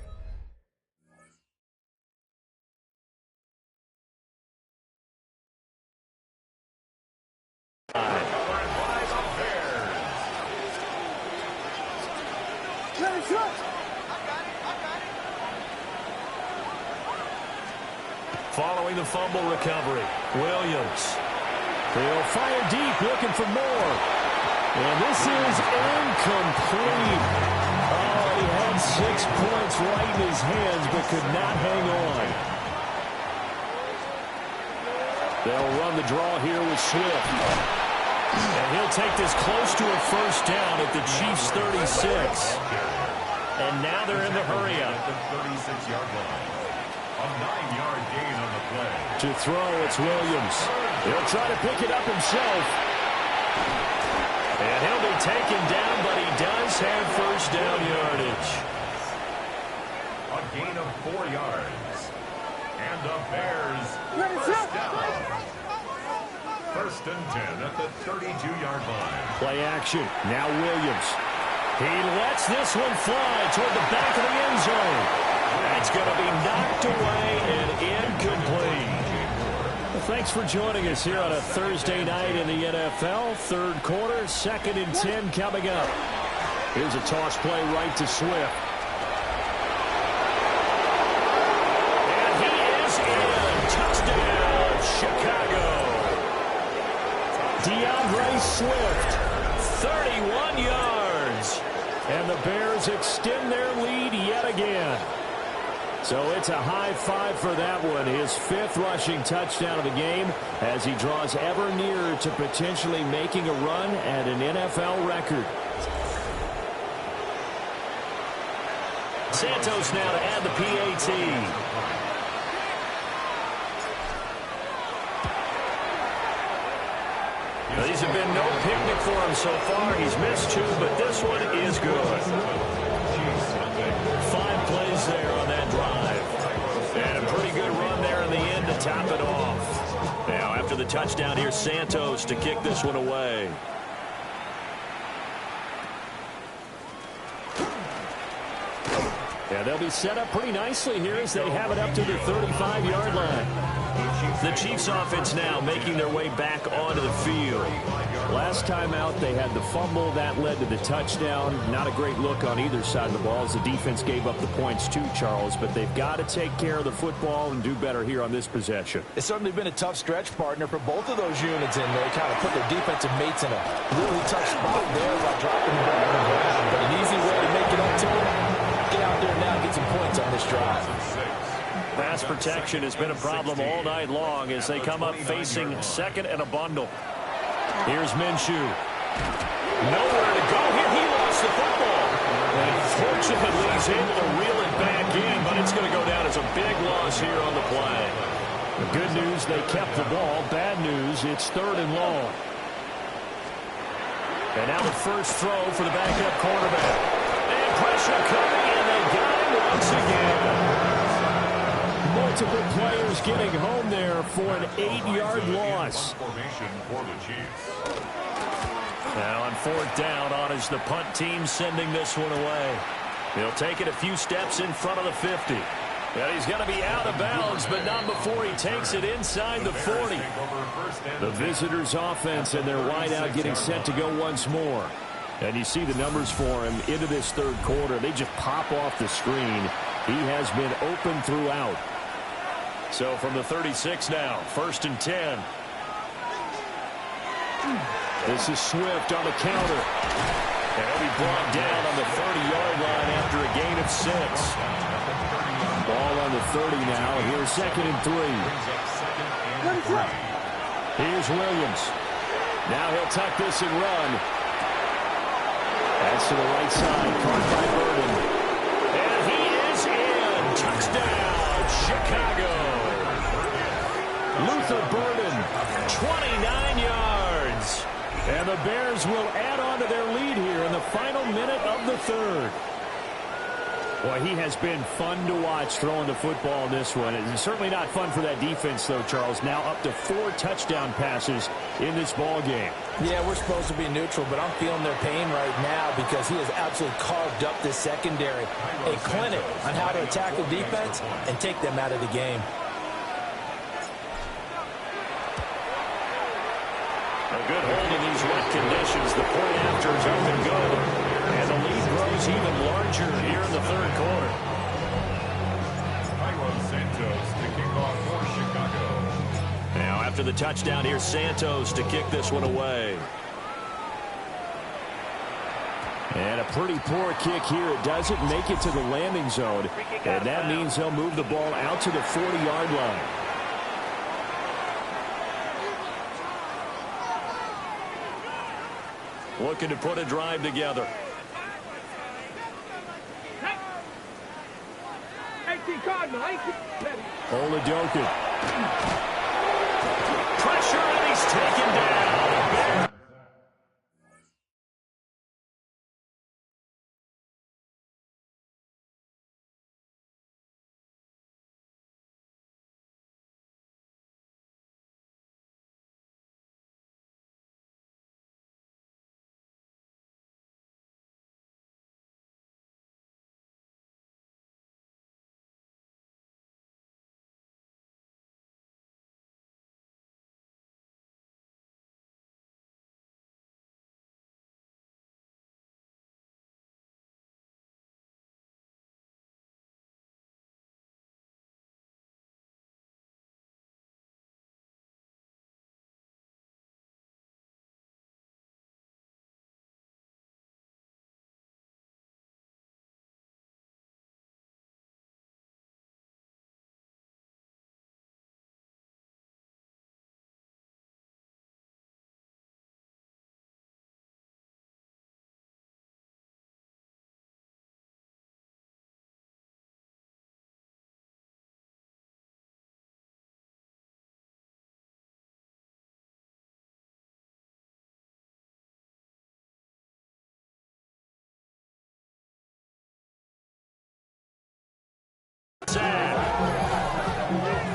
Following the fumble recovery, Williams. They'll fire deep, looking for more. And this is incomplete. Oh, he had 6 points right in his hands, but could not hang on. They'll run the draw here with Swift. And he'll take this close to a first down at the Chiefs' 36. And now they're in the hurry-up. The 36-yard line. A 9-yard gain on the play. To throw, it's Williams. He'll try to pick it up himself. And he'll be taken down, but he does have first down yardage. A gain of 4 yards. And the Bears first down. First and 10 at the 32-yard line. Play action. Now Williams. He lets this one fly toward the back of the end zone. That's going to be knocked away and incomplete. Well, thanks for joining us here on a Thursday night in the NFL. Third quarter, 2nd and 10 coming up. Here's a toss play right to Swift. And he is in. Touchdown, Chicago. DeAndre Swift, 31 yards. And the Bears extend their lead yet again. So it's a high five for that one. His 5th rushing touchdown of the game as he draws ever nearer to potentially making a run at an NFL record. Santos now to add the PAT. Now, these have been no picnic for him so far. He's missed 2, but this one is good. 5 plays there on that drive. And a pretty good run there in the end to top it off. Now, after the touchdown, here's Santos to kick this one away. Yeah, they'll be set up pretty nicely here as they have it up to the 35-yard line. The Chiefs offense now making their way back onto the field. Last time out, they had the fumble. That led to the touchdown. Not a great look on either side of the ball as the defense gave up the points too, Charles. But they've got to take care of the football and do better here on this possession. It's certainly been a tough stretch, partner, for both of those units in there. Kind of put their defensive mates in a really tough spot there by dropping the ball on the ground. But an easy way to make it up to them. Get out there now and get some points on this drive. Pass protection has been a problem all night long as they come up facing 2nd and a bundle. Here's Minshew. Nowhere to go here. He lost the football. And fortunately, he's able to reel it back in, but it's going to go down as a big loss here on the play. The good news, they kept the ball. Bad news, it's 3rd and long. And now the first throw for the backup quarterback. And pressure coming, and they got him once again. Multiple players getting home there for an 8-yard loss. Now on 4th down, on is the punt team sending this one away. He'll take it a few steps in front of the 50. And he's going to be out of bounds, but not before he takes it inside the 40. The visitors' offense and their wideout getting set to go once more. And you see the numbers for him into this 3rd quarter. They just pop off the screen. He has been open throughout. So from the 36 now, 1st and 10. This is Swift on the counter. And he'll be brought down on the 30-yard line after a gain of 6. Ball on the 30 now. Here's 2nd and 3. Here's Williams. Now he'll tuck this and run. That's to the right side, caught by Burden. And he is in. Touchdown, Chicago. Luther Burden, 29 yards. And the Bears will add on to their lead here in the final minute of the third. Boy, he has been fun to watch throwing the football in this one. It's certainly not fun for that defense, though, Charles. Now up to 4 touchdown passes in this ball game. Yeah, we're supposed to be neutral, but I'm feeling their pain right now because he has absolutely carved up this secondary. A clinic on how to attack the defense and take them out of the game. A good hold in these wet conditions. The point after is up and good. And the lead grows even larger here in the third quarter. Santos to kick off for Chicago. Now after the touchdown, here's Santos to kick this one away. And a pretty poor kick here. It doesn't make it to the landing zone. And that means he'll move the ball out to the 40-yard line. Looking to put a drive together. Oladokun. Pressure, and he's taken down.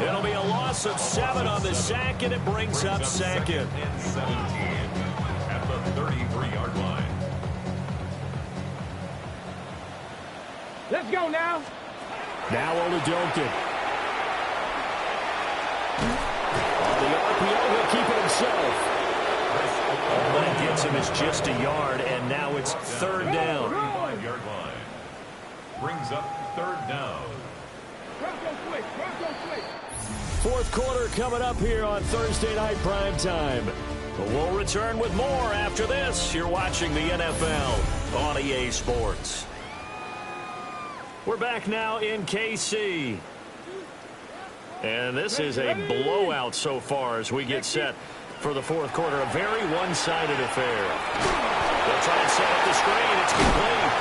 It'll be a loss of 7 on the sack, and it brings up second. And 17 at the 33-yard line. Let's go now. Now Oladokun. On the RPO, he'll keep it himself. All that gets him is just a yard, and now it's third down. 35-yard line. Brings up third down. Fourth quarter coming up here on Thursday Night Prime Time. We'll return with more after this. You're watching the NFL on EA Sports. We're back now in KC. And this is a blowout so far as we get set for the fourth quarter. A very one-sided affair. They'll try and set up the screen. It's complete.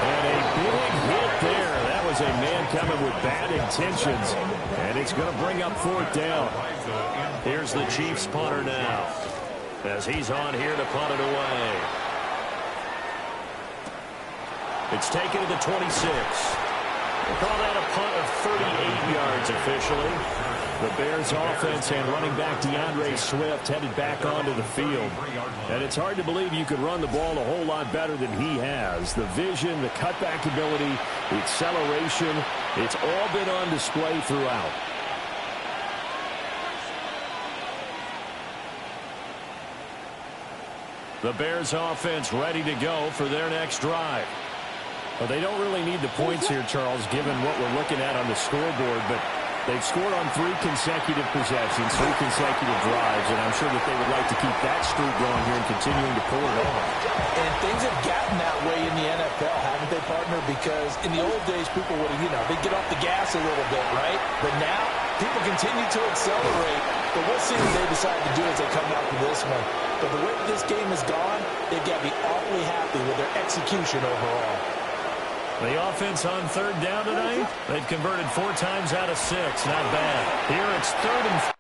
And a big hit there. That was a man coming with bad intentions. And it's going to bring up fourth down. Here's the Chiefs punter now, as he's on here to punt it away. It's taken to the 26. We'll call that a punt of 38 yards officially. The Bears offense and running back DeAndre Swift headed back onto the field. And it's hard to believe you could run the ball a whole lot better than he has. The vision, the cutback ability, the acceleration, it's all been on display throughout. The Bears offense ready to go for their next drive. Well, they don't really need the points here, Charles, given what we're looking at on the scoreboard, but they've scored on 3 consecutive possessions, 3 consecutive drives, and I'm sure that they would like to keep that streak going here and continuing to pull it off. And things have gotten that way in the NFL, haven't they, partner? Because in the old days, people would, they'd get off the gas a little bit, right? But now, people continue to accelerate. But we'll see what they decide to do as they come out to this one. But the way this game has gone, they've got to be awfully happy with their execution overall. The offense on third down tonight, they've converted 4 times out of 6. Not bad. Here it's 3rd and 4.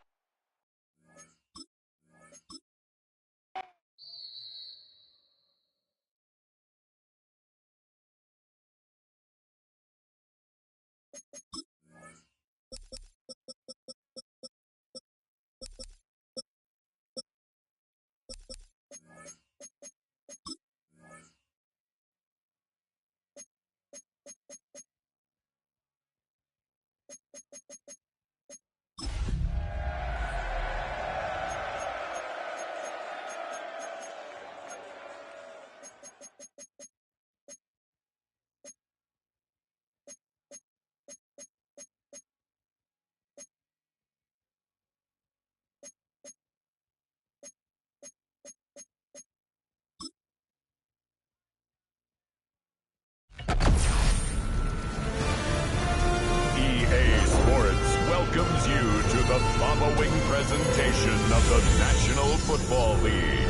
EA Sports welcomes you to the following presentation of the National Football League.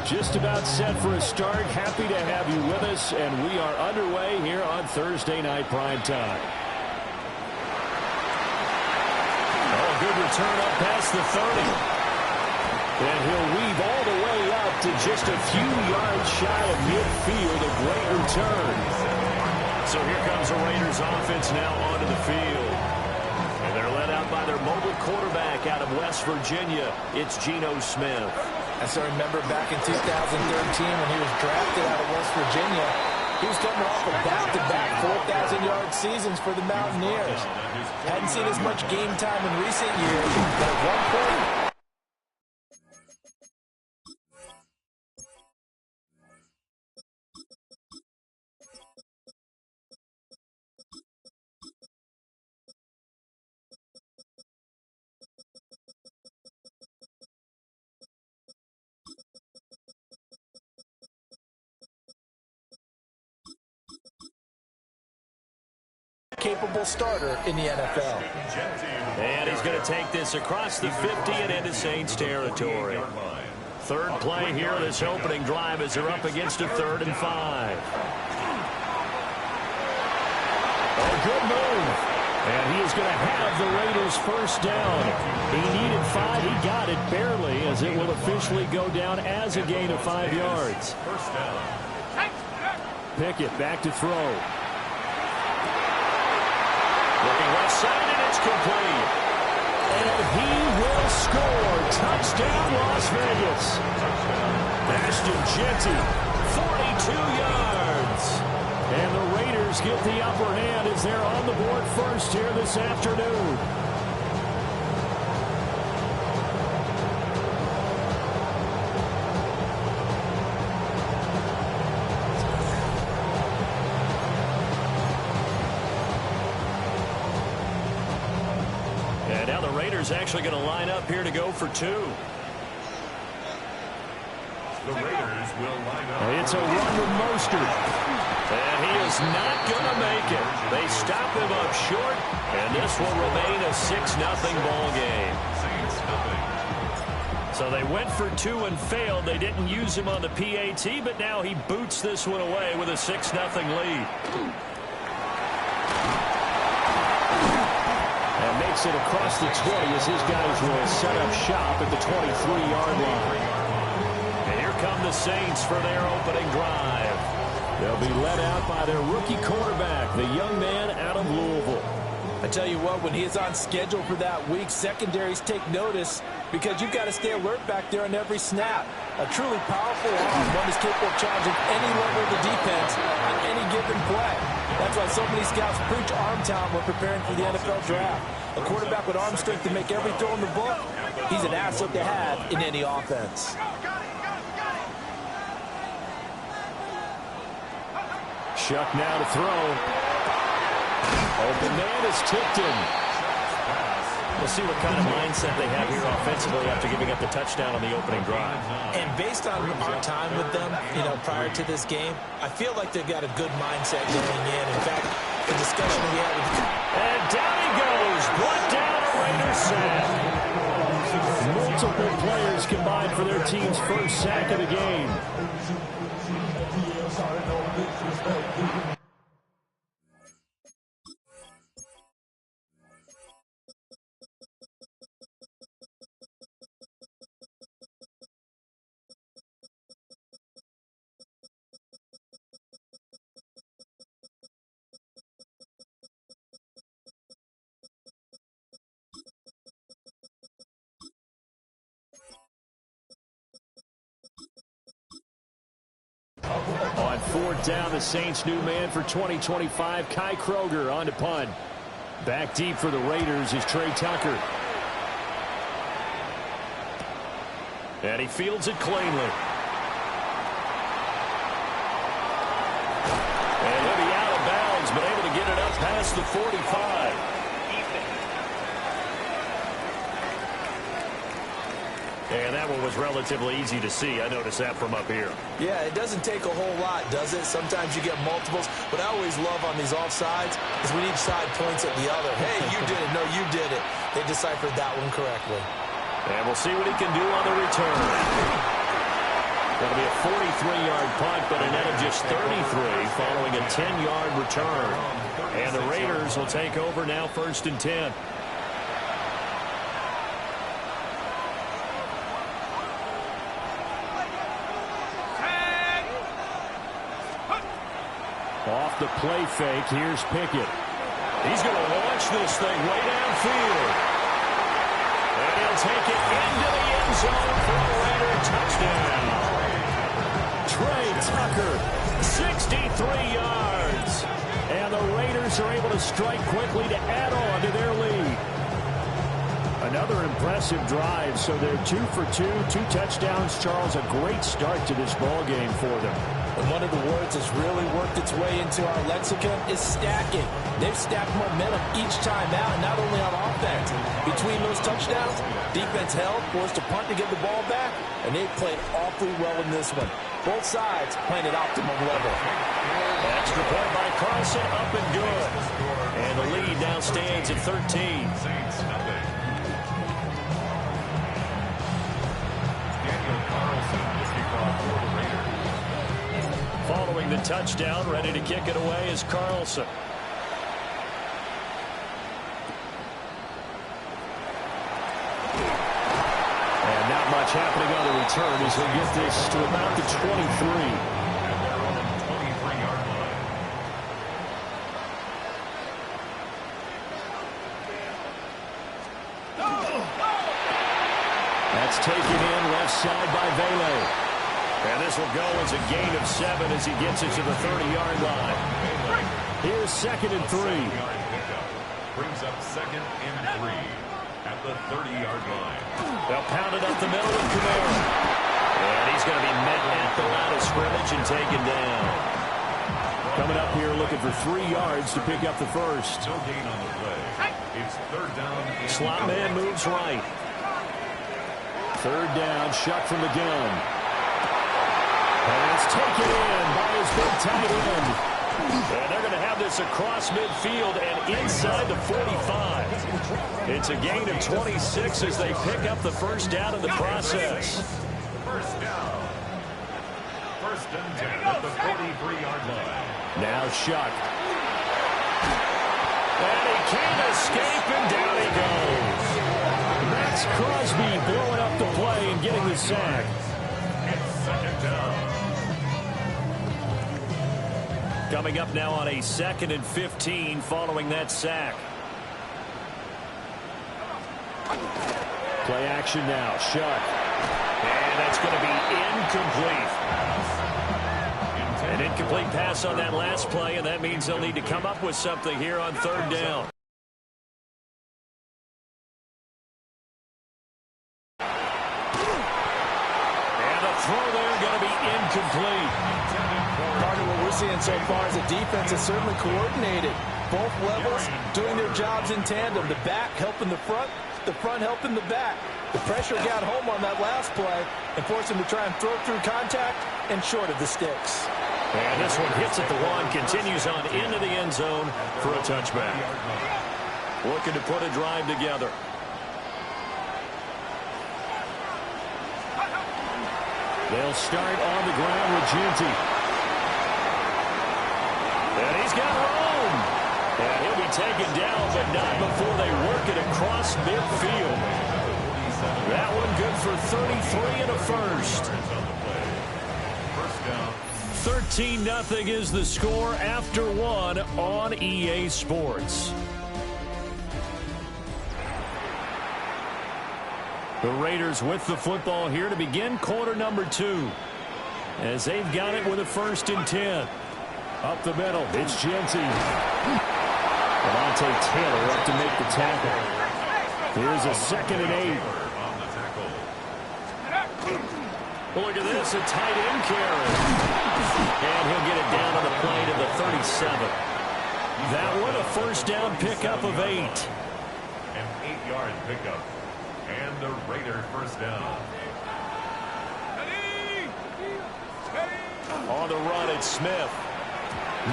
Just about set for a start. Happy to have you with us, and we are underway here on Thursday Night Prime Time. Oh, good return up past the 30. And he'll weave all the way up to just a few yards shy of midfield. A great return. So here comes the Raiders offense now onto the field. And they're led out by their mobile quarterback out of West Virginia. It's Geno Smith. As I remember back in 2013 when he was drafted out of West Virginia, he was coming off of back-to-back 4,000-yard seasons for the Mountaineers. Hadn't seen as much game time in recent years, but at one point, capable starter in the NFL. And he's going to take this across the 50 and into Saints territory. Third play here, this opening drive as they're up against a 3rd and 5. Oh, good move. And he is going to have the Raiders first down. He needed 5. He got it barely, as it will officially go down as a gain of 5 yards. First down. Pickett back to throw. Looking left side, and it's complete. And he will score. Touchdown, Las Vegas. Ashton Jeanty, 42 yards. And the Raiders get the upper hand as they're on the board first here this afternoon. And now the Raiders actually going to line up here to go for 2. The Raiders will line up. It's a run with Mostert. And he is not going to make it. They stop him up short, and this will remain a 6-0 ball game. So they went for 2 and failed. They didn't use him on the PAT, but now he boots this one away with a 6-0 lead. And makes it across the 20 as his guys will set up shop at the 23-yard line. And here come the Saints for their opening drive. They'll be led out by their rookie quarterback, the young man out of Louisville. I tell you what, when he's on schedule for that week, secondaries take notice because you've got to stay alert back there on every snap. A truly powerful arm, one is capable of challenging any level of the defense on any given play. That's why so many scouts preach arm talent when preparing for the NFL draft. A quarterback with arm strength to make every throw in the book, he's an asset to have in any offense. Shuck now to throw. Open man is tipped in. We'll see what kind of mindset they have here offensively after giving up the touchdown on the opening drive. And based on our time with them, prior to this game, I feel like they've got a good mindset going in. In fact, the discussion we had with... And down he goes. Brought down a Raider sack. Multiple players combined for their team's first sack of the game. fourth down. The Saints' new man for 2025, Kai Kroger, on to punt. Back deep for the Raiders is Trey Tucker. And he fields it cleanly. And he'll be out of bounds, but able to get it up past the 45. And that one was relatively easy to see. I noticed that from up here. Yeah, it doesn't take a whole lot, does it? Sometimes you get multiples. What I always love on these offsides is when each side points at the other. Hey, you did it. No, you did it. They deciphered that one correctly. And we'll see what he can do on the return. That'll be a 43-yard punt, but a net of just 33 following a 10-yard return. And the Raiders will take over now, 1st and 10. Off the play fake, here's Pickett. He's going to launch this thing way downfield. And he'll take it into the end zone for a Raider touchdown. Trey Tucker, 63 yards. And the Raiders are able to strike quickly to add on to their lead. Another impressive drive, so they're 2 for 2, 2 touchdowns. Charles, a great start to this ball game for them. And one of the words that's really worked its way into our lexicon is stacking. They've stacked momentum each time out, not only on offense. Between those touchdowns, defense held, forced a punt to get the ball back, and they've played awfully well in this one. Both sides playing at optimum level. Extra point by Carlson, up and good. And the lead now stands at 13. Following the touchdown, ready to kick it away is Carlson. And not much happening on the return as he'll get this to about the 23. And they're on the 23-yard line. That's taken in left side by Vele. And this will go as a gain of 7 as he gets it to the 30-yard line. Here's 2nd and 3. Brings up 2nd and 3 at the 30-yard line. They'll pound it up the middle with Kamara. And he's going to be met at the line of scrimmage and taken down. Coming up here looking for 3 yards to pick up the first. No gain on the play. It's 3rd down. Slot man moves right. 3rd down, Shuck from the gun. And it's taken in by his big tight end. And they're going to have this across midfield and inside the 45. It's a gain of 26 as they pick up the first down in the process. First down. 1st and 10 at the 43-yard line. Now Shuck. And he can't escape, and down he goes. Max Crosby blowing up the play and getting the sack. It's 2nd down. Coming up now on a 2nd and 15 following that sack. Play action now. Shuck. And that's going to be incomplete. An incomplete pass on that last play, and that means they'll need to come up with something here on 3rd down. And the throw there going to be incomplete. Part of what we're seeing so far is the defense is certainly coordinated. Both levels doing their jobs in tandem. The back helping the front helping the back. The pressure got home on that last play and forced him to try and throw through contact and short of the sticks. And this one hits at the 1, continues on into the end zone for a touchback. Looking to put a drive together. They'll start on the ground with Ginty. And he's got room. And he'll be taken down, but not before they work it across midfield. That one good for 33 and a first. 13-0 is the score after 1 on EA Sports. The Raiders with the football here to begin quarter number 2. as they've got it with a 1st and 10. Up the middle, it's Genty. Devontae Taylor up to make the tackle. Here's a 2nd and 8. Well, look at this, a tight end carry. And he'll get it down on the play to the 37. That one, a 1st down pickup of 8. An 8-yard pickup. And the Raider 1st down. On the run, it's Smith.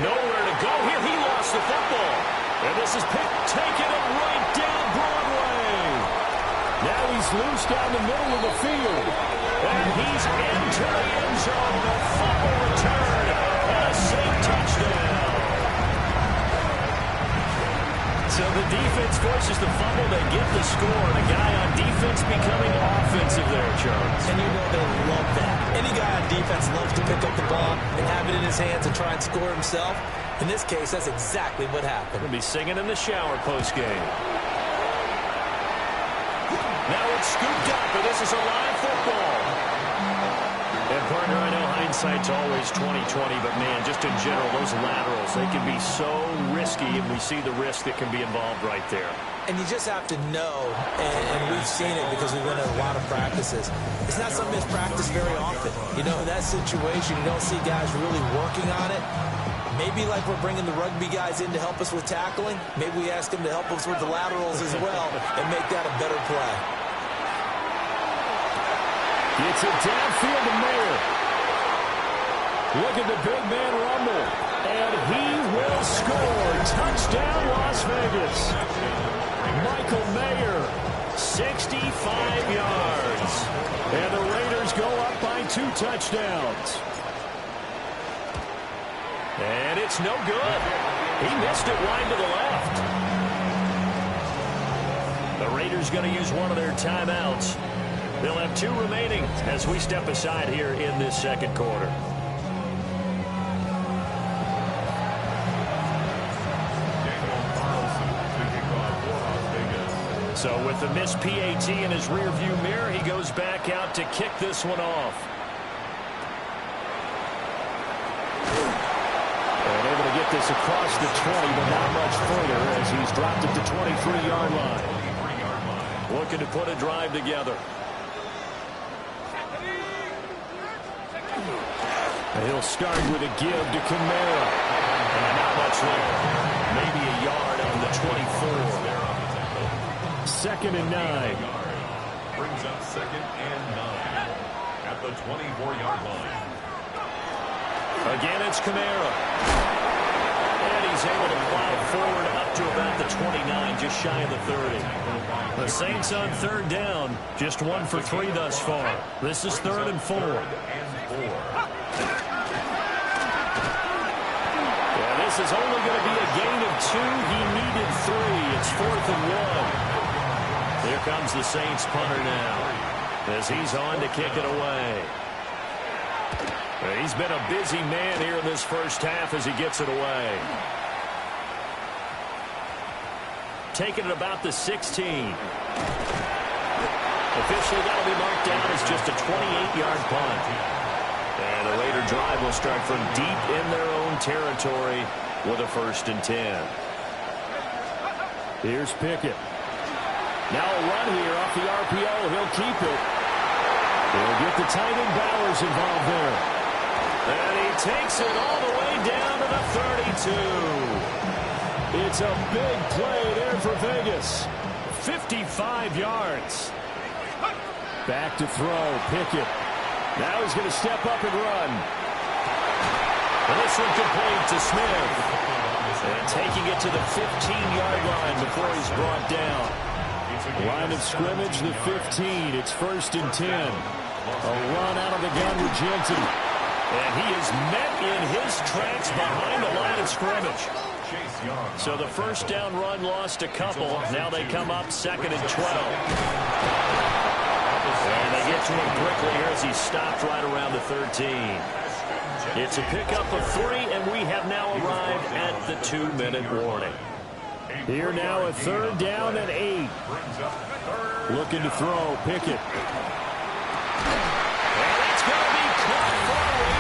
Nowhere to go here. He lost the football. And this is taking it right down Broadway. Now he's loose down the middle of the field. And he's into the end zone. A fumble return. And a safe touchdown. So the defense forces the fumble. They get the score. And a guy on defense becoming offensive there, Charles. And you know they love that. Any guy on defense loves to pick up the ball and have it in his hands and try and score himself. In this case, that's exactly what happened. We'll be singing in the shower post-game. Now it's scooped up, and this is a live football. And, partner, I know hindsight's always 20/20, but, man, just in general, those laterals, they can be so risky, and we see the risk that can be involved right there. And you just have to know, and we've seen it because we've been at a lot of practices. It's not something that's practiced very often. You know, in that situation, you don't see guys really working on it. Maybe like we're bringing the rugby guys in to help us with tackling. Maybe we ask them to help us with the laterals as well and make that a better play. Gets it downfield to Mayer. Look at the big man rumble. And he will score. Touchdown, Las Vegas. Michael Mayer, 65 yards. And the Raiders go up by 2 touchdowns. And it's no good. He missed it wide to the left. The Raiders going to use one of their timeouts. They'll have 2 remaining as we step aside here in this 2nd quarter. So with the missed PAT in his rearview mirror, he goes back out to kick this one off. And able to get this across the 20, but not much further as he's dropped it to 23-yard line. Looking to put a drive together. And he'll start with a give to Kamara. And not much left. Maybe a yard on the 24. 2nd and 9. Brings up 2nd and 9 at the 24-yard line. Again, it's Kamara. And he's able to plow forward up to about the 29, just shy of the 30. The Saints on 3rd down, just 1 for 3 thus far. This is 3rd and 4. Yeah, this is only going to be a gain of 2. He needed 3. It's 4th and 1. Here comes the Saints punter now as he's on to kick it away. He's been a busy man here in this first half as he gets it away. Taking it about the 16. Officially, that'll be marked down as just a 28-yard punt. And the Raider drive will start from deep in their own territory with a 1st and 10. Here's Pickett. Now a run here off the RPO. He'll keep it. He'll get the tight end Bowers involved there. And he takes it all the way down to the 32. It's a big play there for Vegas. 55 yards. Back to throw. Pickett. Now he's going to step up and run. And this one complete to Smith. And taking it to the 15-yard line before he's brought down. Line of scrimmage, the 15. It's 1st and 10. A run out of the gun with Genty. And he is met in his tracks behind the line of scrimmage. So the 1st down run lost a couple. Now they come up 2nd and 12. And they get to him quickly here as he stopped right around the 13. It's a pickup of 3, and we have now arrived at the 2-minute warning. Here now a 3rd down and 8. Looking to throw. Pickett. And it's going to be caught for a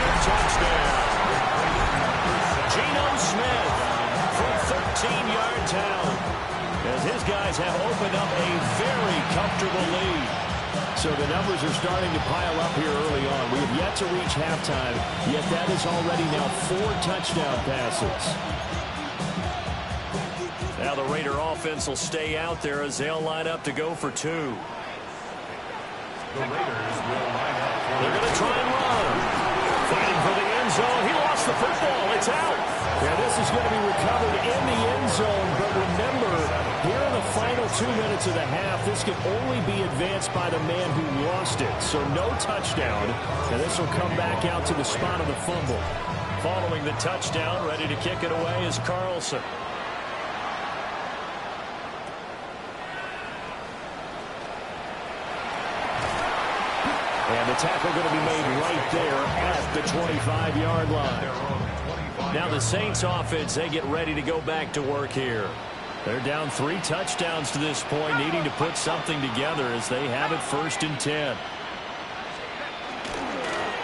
Raiders have opened up a very comfortable lead. So the numbers are starting to pile up here early on. We have yet to reach halftime, yet that is already now 4 touchdown passes. Now the Raider offense will stay out there as they'll line up to go for 2. The Raiders will line up. They're going to try and run. Fighting for the end zone. He lost the football. It's out. Yeah, this is going to be recovered in the end zone. But remember, here in the final 2 minutes of the half, this can only be advanced by the man who lost it. So no touchdown. And this will come back out to the spot of the fumble. Following the touchdown, ready to kick it away is Carlson. And the tackle going to be made right there at the 25-yard line. Now the Saints offense, they get ready to go back to work here. They're down 3 touchdowns to this point, needing to put something together as they have it 1st and 10.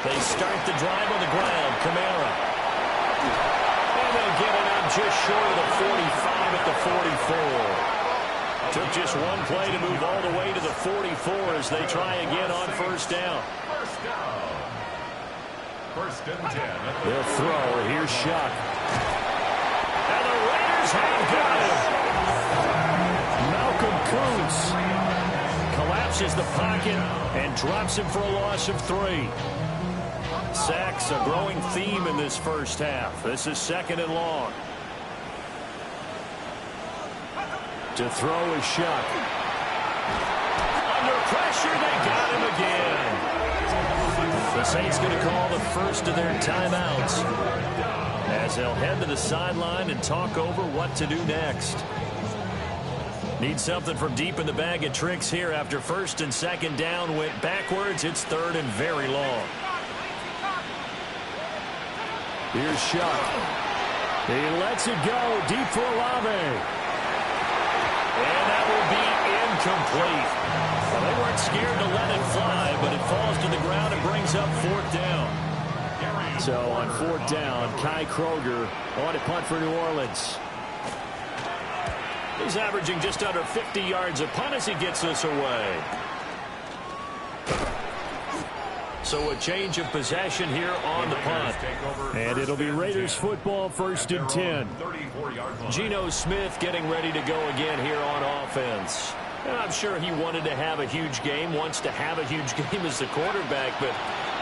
They start the drive on the ground. Kamara. And they'll get it up just short of the 45 at the 44. Took just one play to move all the way to the 44 as they try again on 1st down. 1st and 10. They'll throw. Here's Shuck. And the Raiders have got him. Malcolm Kuntz collapses the pocket and drops him for a loss of 3. Sacks, a growing theme in this first half. This is 2nd and long. To throw is Shuck. Under pressure, they got him again. The Saints going to call the first of their timeouts as they'll head to the sideline and talk over what to do next. Need something from deep in the bag of tricks here after 1st and 2nd down went backwards. It's 3rd and very long. Here's Shuck. He lets it go deep for Olave. And that will be incomplete. Well, they weren't scared to let it fly, but it falls to the ground and brings up 4th down. So on 4th down, Kai Kroger on a punt for New Orleans. He's averaging just under 50 yards a punt as he gets this away. So a change of possession here on the punt. And it'll be Raiders football 1st and 10. Geno Smith getting ready to go again here on offense. And I'm sure he wanted to have a huge game, wants to have a huge game as the quarterback, but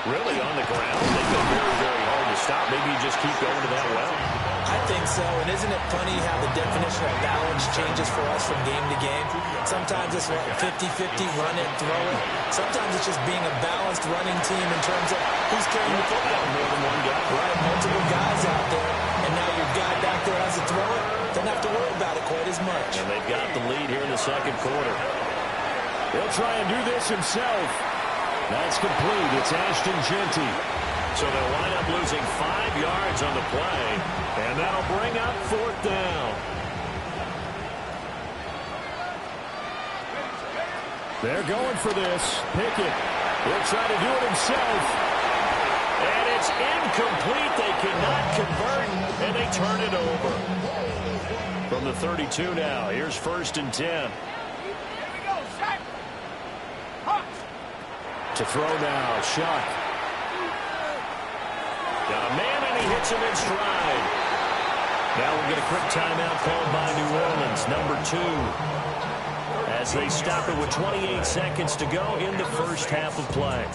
really on the ground, they've been very, very hard to stop. Maybe you just keep going to that well. I think so, and isn't it funny how the definition of balance changes for us from game to game? Sometimes it's 50-50, run it, throw it. Sometimes it's just being a balanced running team in terms of who's carrying the football. More than one guy. Right, multiple guys out there, and now your guy back there has to throw it. Don't have to worry about it quite as much. And they've got the lead here in the 2nd quarter. He'll try and do this himself. That's complete. It's Ashton Genty. So they'll wind up losing 5 yards on the play, and that'll bring up 4th down. They're going for this. Pickett. He'll try to do it himself. And it's incomplete. They cannot convert, and they turn it over. From the 32 now, here's 1st and 10. To throw now, Shuck. Got a man, and he hits him in stride. Now we'll get a quick timeout called by New Orleans, number 2. As they stop it with 28 seconds to go in the first half of play.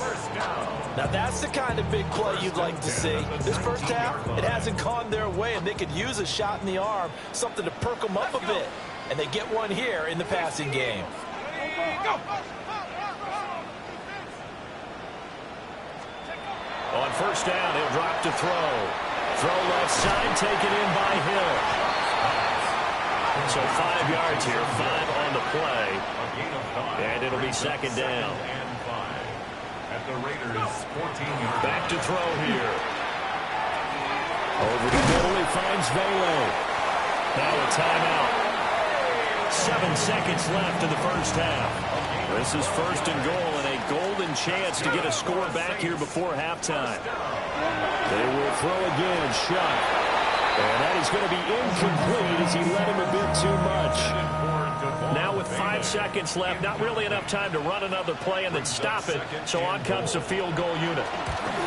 Now that's the kind of big play you'd like to see. This first half, it hasn't gone their way, and they could use a shot in the arm, something to perk them up a bit. And they get one here in the passing game. On 1st down, he'll drop to throw. Throw left side, taken in by Hill. So 5 yards here, 5 on the play. And it'll be 2nd down. At the Raiders, 14 yards. Back to throw here. Over the middle, he finds Vele. Now a timeout. 7 seconds left in the first half. This is 1st and goal and a golden chance to get a score back here before halftime. They will throw again, Shuck. And that is going to be incomplete as he led him a bit too much. Now with 5 seconds left, not really enough time to run another play and then stop it. So on comes the field goal unit.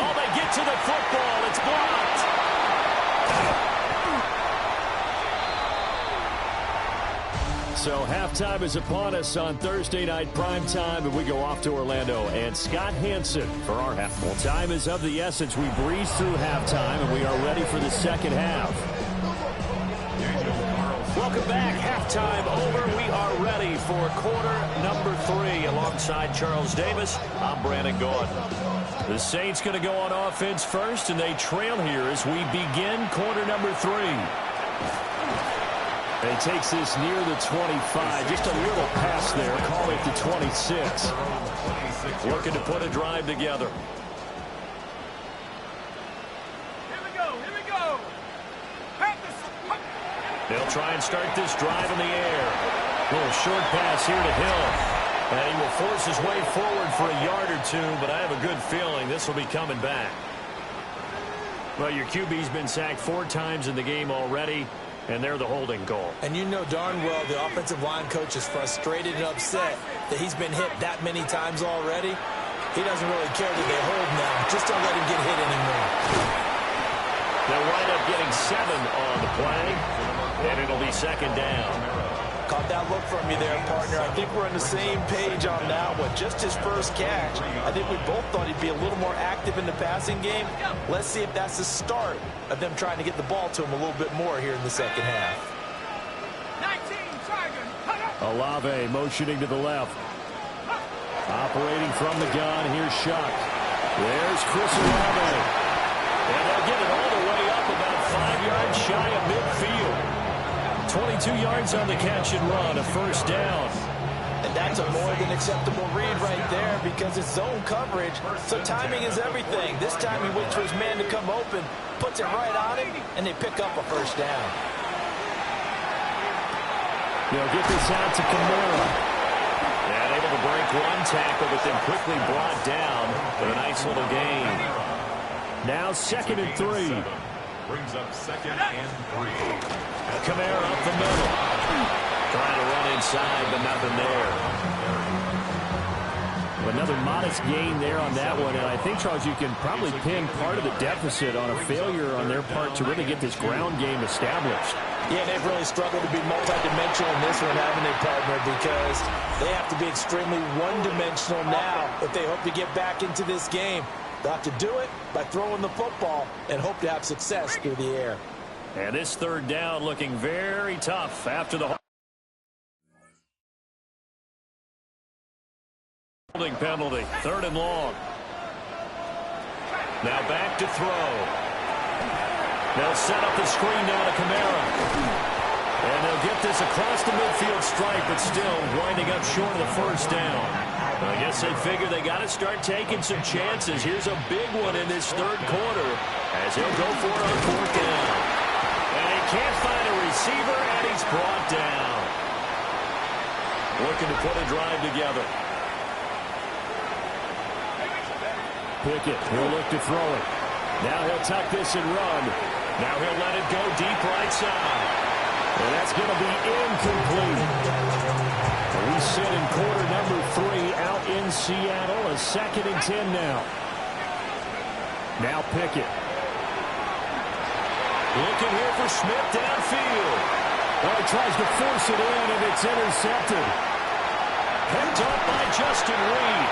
Oh, they get to the football. It's blocked. So halftime is upon us on Thursday night primetime, and we go off to Orlando. And Scott Hanson for our half. Well, time is of the essence. We breeze through halftime, and we are ready for the second half. Welcome back. Halftime over. We are ready for quarter number 3. Alongside Charles Davis, I'm Brandon Gaudin. The Saints going to go on offense first, and they trail here as we begin quarter number 3. And he takes this near the 25. Just a little pass there. Call it the 26. Looking to put a drive together. Here we go. Here we go. They'll try and start this drive in the air. Little short pass here to Hill. And he will force his way forward for a yard or 2, but I have a good feeling this will be coming back. Well, your QB's been sacked 4 times in the game already, and they're the holding goal. And you know darn well the offensive line coach is frustrated and upset that he's been hit that many times already. He doesn't really care that they hold now. Just don't let him get hit anymore. They'll wind up getting 7 on the play, and it'll be second down. Caught that look from you there, partner. I think we're on the same page on that one. Just his first catch. I think we both thought he'd be a little more active in the passing game. Let's see if that's the start of them trying to get the ball to him a little bit more here in the second half. 19, Olave motioning to the left. Operating from the gun. Here's Shuck. There's Chris Olave. And they'll get it all the way up about 5 yards shy of midfield. 22 yards on the catch and run, a first down. And that's a more than acceptable read right there because it's zone coverage, so timing is everything. This time he waits for his man to come open, puts it right on him, and they pick up a first down. They'll get this out to Kamara. And able to break one tackle, but then quickly brought down with a nice little gain. Now 2nd and 3. Brings up 2nd and 3. Kamara up the middle. Trying to run inside, but nothing there. Another modest gain there on that one. And I think, Charles, you can probably pin part of the deficit on a failure on their part to really get this ground game established. Yeah, they've really struggled to be multidimensional in this one, haven't they, partner? Because they have to be extremely one-dimensional now if they hope to get back into this game. They'll have to do it by throwing the football and hope to have success through the air. And this third down looking very tough after the holding penalty. 3rd and long. Now back to throw. They'll set up the screen now to Kamara. And they'll get this across the midfield stripe, but still winding up short of the first down. I guess they figure they got to start taking some chances. Here's a big one in this third quarter as he'll go for it on 4th down. And he can't find a receiver, and he's brought down. Looking to put a drive together. Pickett, he'll look to throw it. Now he'll tuck this and run. Now he'll let it go deep right side. And that's going to be incomplete. We sit in quarter number 3 out in Seattle. A 2nd and 10 now. Now Pickett. Looking here for Smith downfield. Oh, he tries to force it in, and it's intercepted. Picked up by Justin Reed.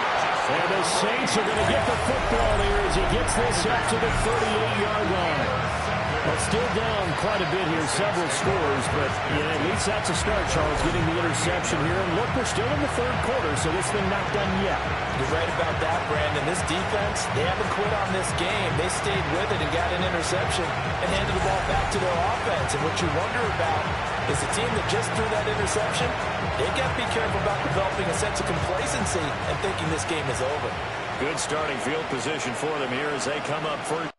And the Saints are going to get the football here as he gets this up to the 38-yard line. Well, still down quite a bit here, several scores, but yeah, at least that's a start, Charles, getting the interception here. And look, we're still in the third quarter, so this thing not done yet. You're right about that, Brandon. This defense, they haven't quit on this game. They stayed with it and got an interception and handed the ball back to their offense. And what you wonder about is the team that just threw that interception, they've got to be careful about developing a sense of complacency and thinking this game is over. Good starting field position for them here as they come up first.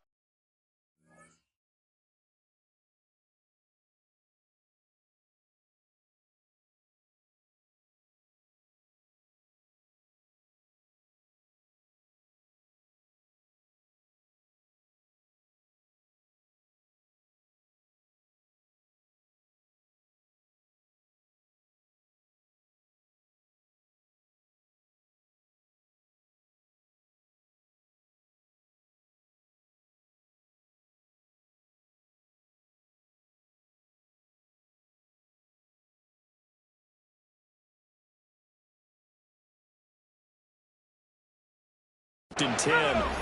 and 10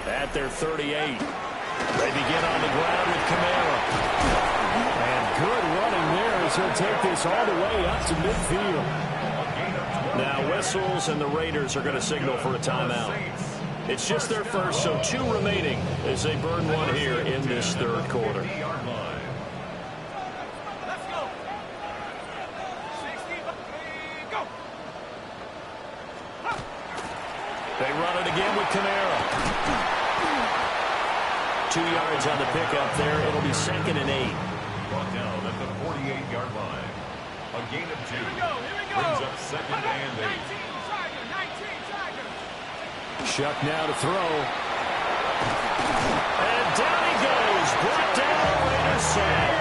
at their 38. They begin on the ground with Kamara. And good running there as he'll take this all the way up to midfield. Now whistles and the Raiders are going to signal for a timeout. It's just their first, so 2 remaining as they burn one here in this third quarter. They run it again with Kamara. 2 yards on the pickup there. It'll be 2nd and 8. Brought down at the 48-yard line. A gain of 2. Brings up 2nd and 8. Shuck now to throw. And down he goes. Brought down. Raiders sack.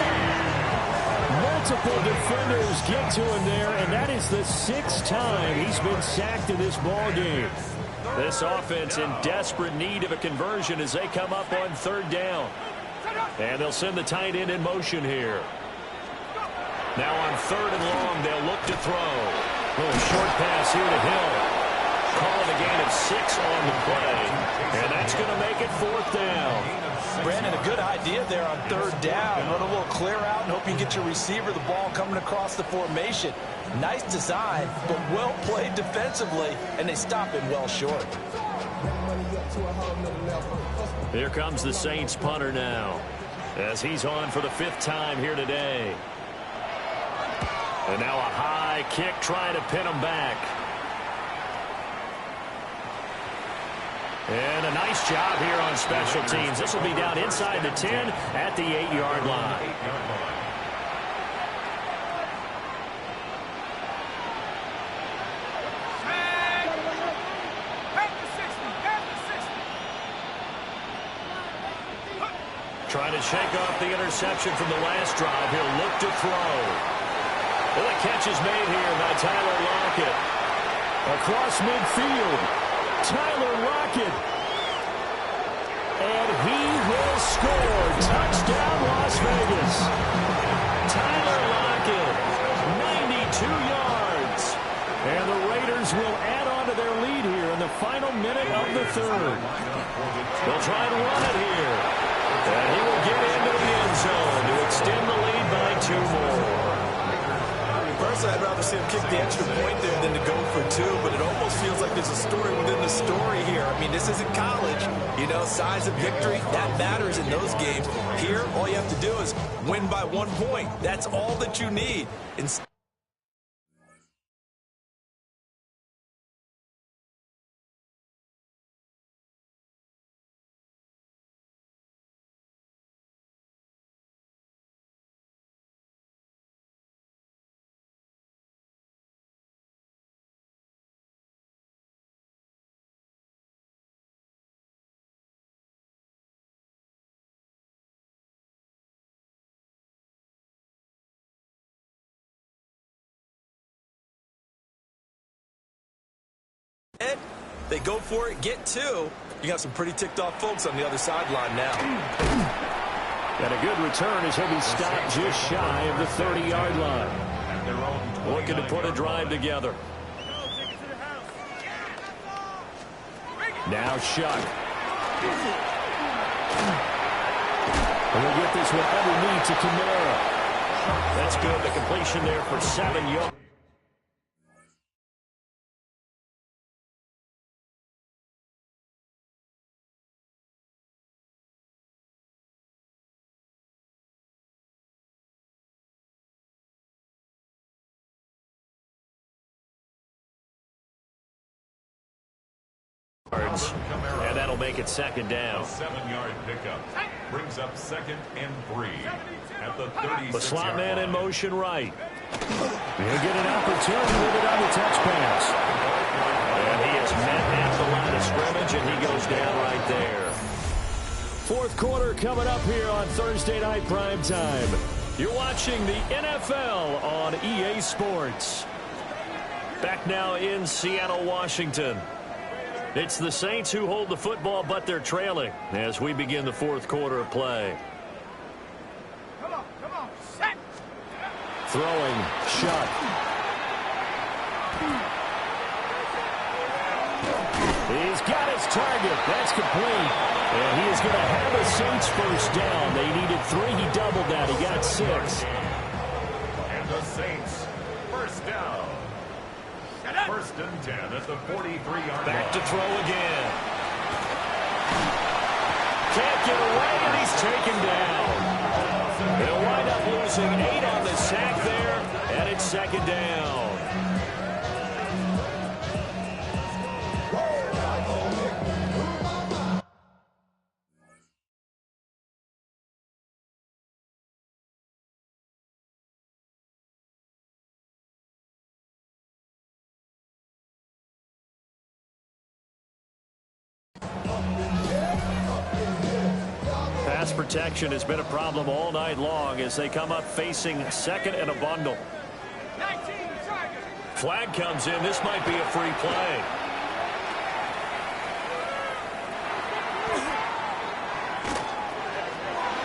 Multiple defenders get to him there, and that is the 6th time he's been sacked in this ball game. This offense in desperate need of a conversion as they come up on 3rd down. And they'll send the tight end in motion here. Now on 3rd and long, they'll look to throw. Little short pass here to Hill. Calling a gain of 6 on the play. And that's going to make it 4th down. Brandon, a good idea there on 3rd down. Run a little clear out and hope you get your receiver the ball coming across the formation. Nice design, but well played defensively, and they stop it well short. Here comes the Saints punter now, as he's on for the 5th time here today. And now a high kick trying to pin him back. And a nice job here on special teams. This will be down inside the 10 at the 8-yard line. Trying to shake off the interception from the last drive. He'll look to throw. Well, the catch is made here by Tyler Lockett. Across midfield, Tyler Lockett. And he will score. Touchdown, Las Vegas. Tyler Lockett, 92 yards. And the Raiders will add on to their lead here in the final minute of the 3rd. They'll try to run it here. And he will get into the end zone to extend the lead by 2 more. Personally, I'd rather see him kick the extra point there than to go for 2, but it almost feels like there's a story within the story here. I mean, this isn't college. You know, size of victory, that matters in those games. Here, all you have to do is win by 1 point. That's all that you need. They go for it, get 2. You got some pretty ticked off folks on the other sideline now. And a good return as he'll be stopped just shy of the 30-yard line. Looking to put a drive together. Now Shuck. And we'll get this one underneath to Kamara. That's good. The completion there for 7 yards. And that'll make it 2nd down. A 7-yard pickup brings up 2nd and 3 at the 36. The slot man in motion right. He'll get an opportunity with it on the touch pass. And he is met at the line of scrimmage, and he goes down right there. 4th quarter coming up here on Thursday Night Primetime. You're watching the NFL on EA Sports. Back now in Seattle, Washington. It's the Saints who hold the football, but they're trailing as we begin the 4th quarter of play. Come on, set. Throwing, Shuck. He's got his target. That's complete. And he is going to have a Saints first down. They needed 3. He doubled that. He got 6. And the Saints, first down. First and 10 at the 43-yard line. Back to throw again. Can't get away, and he's taken down. They'll wind up losing 8 on the sack there, and it's second down. Pass protection has been a problem all night long as they come up facing second and a bundle. Flag comes in. This might be a free play.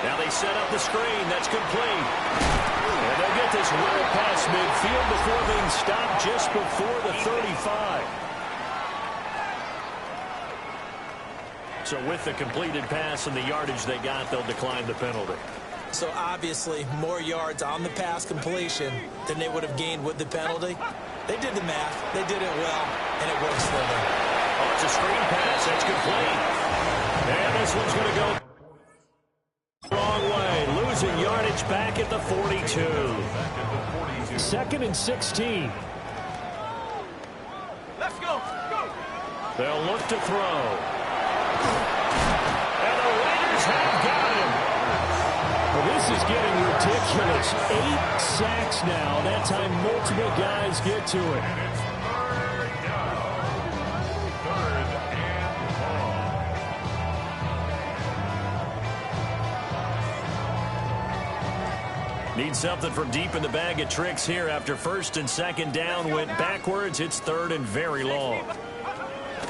Now they set up the screen. That's complete. And they'll get this well past midfield before being stopped just before the 35. So with the completed pass and the yardage they got, they'll decline the penalty. So obviously more yards on the pass completion than they would have gained with the penalty. They did the math. They did it well, and it works for them. Oh, it's a screen pass. That's complete. And this one's going to go wrong way. Losing yardage back at the 42. Second and 16. Let's go. Go. They'll look to throw. And the Raiders have got him. Well, this is getting ridiculous. 8 sacks now. That time multiple guys get to it. Need something from deep in the bag of tricks here after first and second down went backwards. It's third and very long.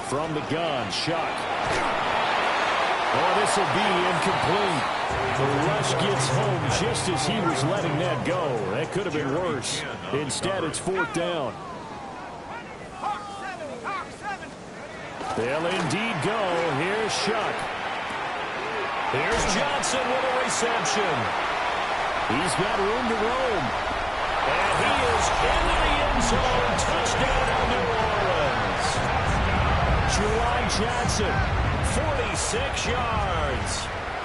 From the gun, Shuck. Oh, this will be incomplete. The rush gets home just as he was letting that go. That could have been worse. Instead, it's fourth down. They'll indeed go. Here's Shuck. Here's Johnson with a reception. He's got room to roam. And he is into the end zone. Touchdown, New Orleans. Juwan Johnson, 46 yards.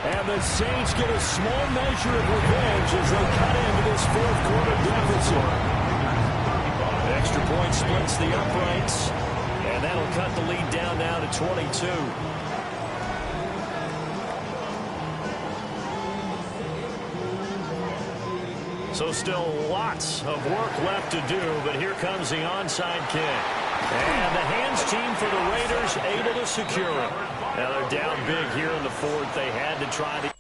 And the Saints get a small measure of revenge as they cut into this fourth quarter deficit. Extra point splits the uprights. And that'll cut the lead down now to 22. So still lots of work left to do, but here comes the onside kick. And the hands team for the Raiders able to secure it. Now they're down big here in the fourth. They had to try to...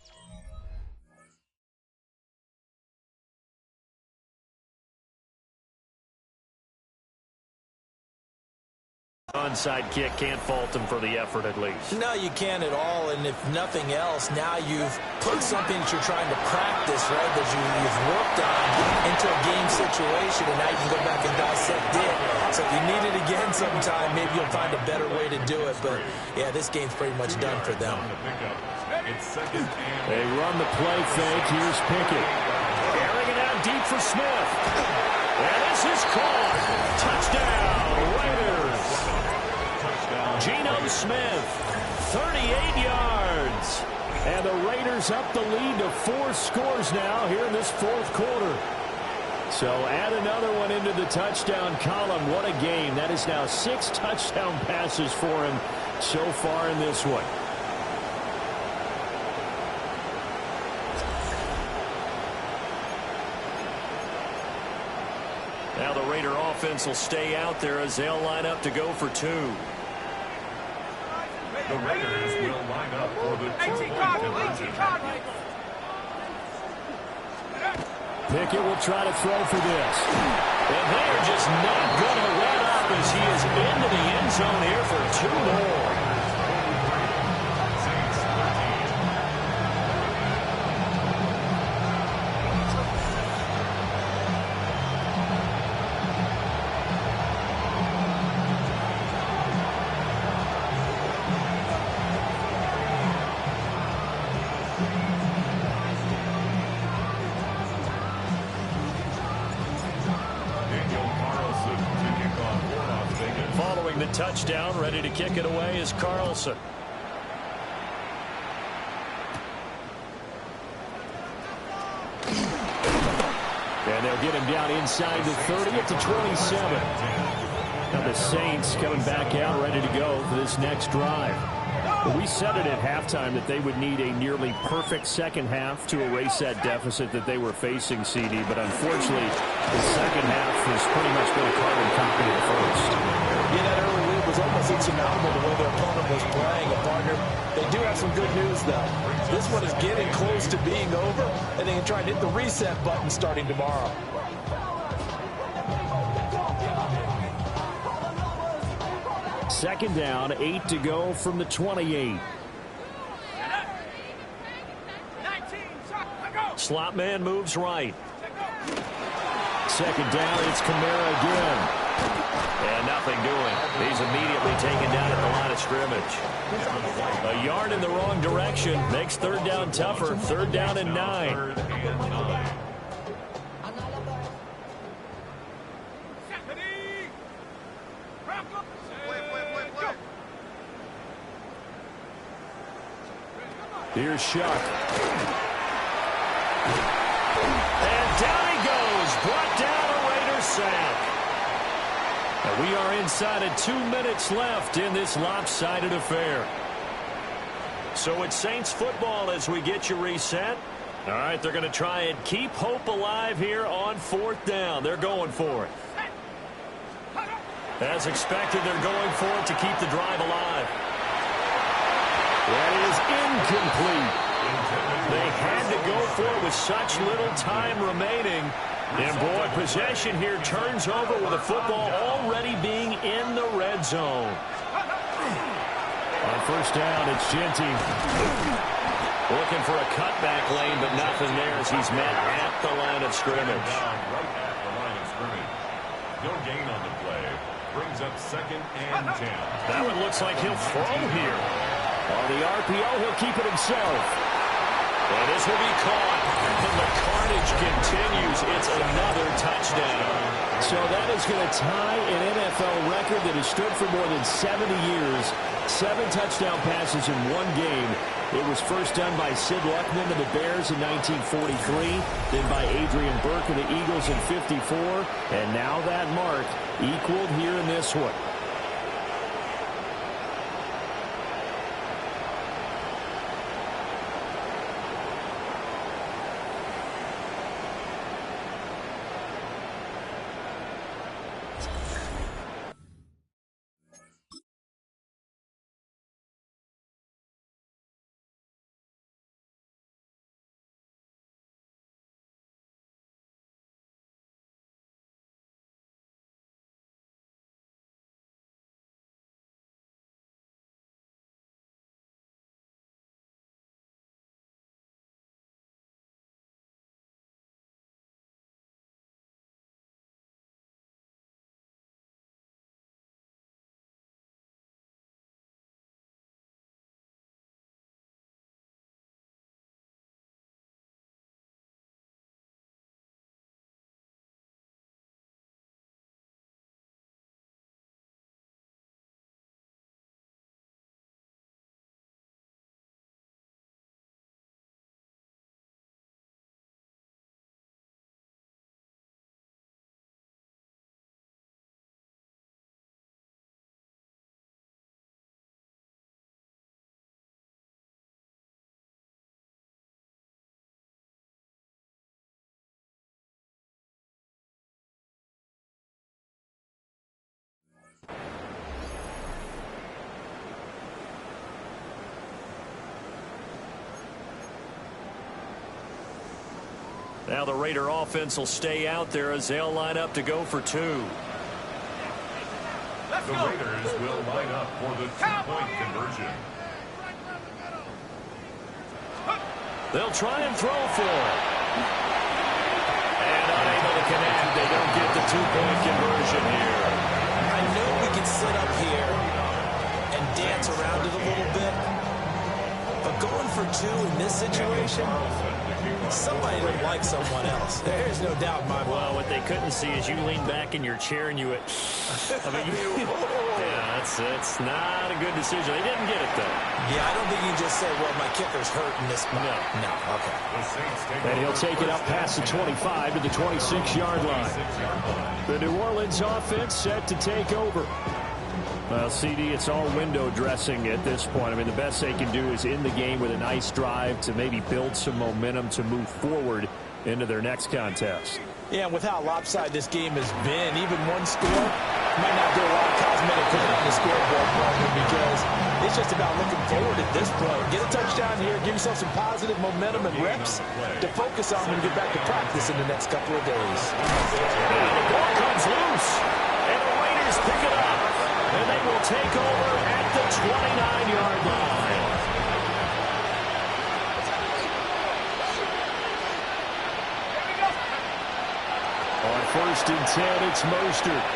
Onside kick, can't fault them for the effort at least. No, you can't at all, and if nothing else, now you've put something that you're trying to practice, right, that you've worked on into a game situation, and now you can go back and dissect it. So if you need it again sometime, maybe you'll find a better way to do it, but yeah, this game's pretty much done for them. They run the play fake. Here's Pickett. Airing it out deep for Smith. And this is caught. Touchdown, Raiders. Geno Smith, 38 yards. And the Raiders up the lead to 4 scores now here in this fourth quarter. So add another one into the touchdown column. What a game. That is now 6 touchdown passes for him so far in this one. Now the Raider offense will stay out there as they'll line up to go for 2. The Raiders will line up for the 2-point conversion. Pickett will try to throw for this. And they're just not going to let up as he is into the end zone here for 2 more. scoring the touchdown. Ready to kick it away is Carlson. And they'll get him down inside the 30 at the 27. Now the Saints coming back out ready to go for this next drive. We said it at halftime that they would need a nearly perfect second half to erase that deficit that they were facing, CD. But unfortunately, the second half has pretty much been a carbon copy of the first. Yeah, that early lead was almost insurmountable the way their opponent was playing. And, partner, they do have some good news, though. This one is getting close to being over, and they can try and hit the reset button starting tomorrow. Second down, 8 to go from the 28. Slot man moves right. Second down, it's Kamara again. And nothing doing. He's immediately taken down at the line of scrimmage. A yard in the wrong direction makes third down tougher. Third down and 9. Here's Shuck. And down he goes. Brought down a Raider sack. And we are inside of 2 minutes left in this lopsided affair. So it's Saints football as we get you reset. All right, they're going to try and keep hope alive here on fourth down. They're going for it. As expected, they're going for it to keep the drive alive. That is incomplete. They had to go for it with such little time remaining. And, boy, possession here turns over with the football already being in the red zone. On first down, it's Genty. Looking for a cutback lane, but nothing there as he's met at the line of scrimmage. Right at the line of scrimmage. No gain on the play. Brings up second and 10. That one looks like he'll throw here. On the RPO, he'll keep it himself. And this will be caught. And the carnage continues. It's another touchdown. So that is going to tie an NFL record that has stood for more than 70 years. 7 touchdown passes in one game. It was first done by Sid Luckman of the Bears in 1943, then by Adrian Burke of the Eagles in 54, and now that mark equaled here in this one. Now the Raider offense will stay out there as they'll line up to go for 2. The Raiders will line up for the 2-point conversion. They'll try and throw for it. And unable to connect. They don't get the 2-point conversion here. I know we can sit up here and dance around it a little bit, but going for two in this situation, somebody don't like someone else. There's no doubt in my mind. Well, what they couldn't see is you lean back in your chair and you went, yeah, that's not a good decision. They didn't get it, though. Yeah, I don't think you can just say, well, my kicker's hurt in this spot. No, okay. And he'll take it up past the 25 to the 26-yard line. The New Orleans offense set to take over. Well, CD, it's all window dressing at this point. I mean, the best they can do is in the game with a nice drive to maybe build some momentum to move forward into their next contest. Yeah, and with how lopsided this game has been, even one score might not do a lot of cosmetic good on the scoreboard, partner, because it's just about looking forward at this play. Get a touchdown here, give yourself some positive momentum and reps to focus on when you get back to practice in the next couple of days. And the ball comes loose, and the Raiders pick it up. And they will take over at the 29-yard line. On 1st and 10, it's Mostert.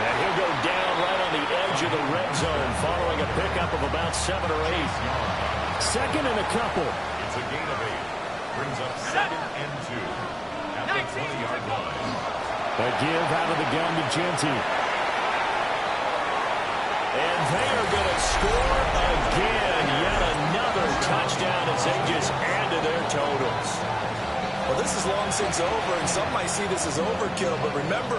And he'll go down right on the edge of the red zone following a pickup of about 7 or 8. Second and a couple. It's a gain of 8. Brings up 2nd and 2 at the 20-yard line. A give out of the gun to Genty. And they are going to score again. Yet another touchdown as they just add to their totals. Well, this is long since over, and some might see this as overkill. But remember,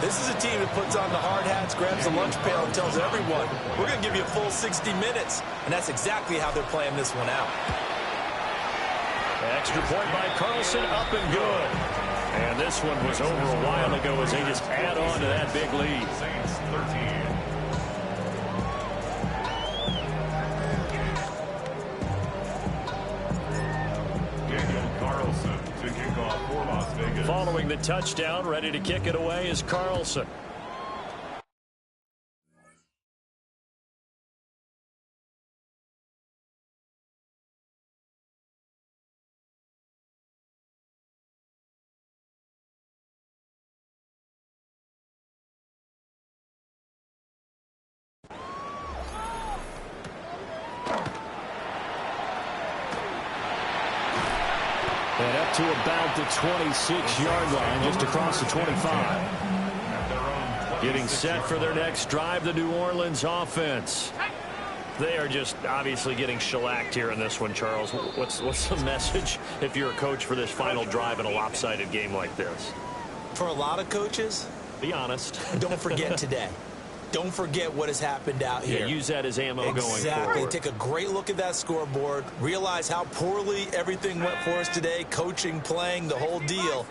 this is a team that puts on the hard hats, grabs the lunch pail, and tells everyone, we're going to give you a full 60 minutes. And that's exactly how they're playing this one out. Extra point by Carlson, up and good. And this one was over a while ago as they just add on to that big lead. Saints 13. Following the touchdown, ready to kick it away is Carlson. And up to about the 26-yard line, just across the 25. Getting set for their next drive, the New Orleans offense. They are just obviously getting shellacked here in this one, Charles. What's the message if you're a coach for this final drive in a lopsided game like this? For a lot of coaches, be honest. Don't forget today. Don't forget what has happened out here. Yeah, use that as ammo going forward. Exactly. Take a great look at that scoreboard. Realize how poorly everything went for us today. Coaching, playing, the whole deal.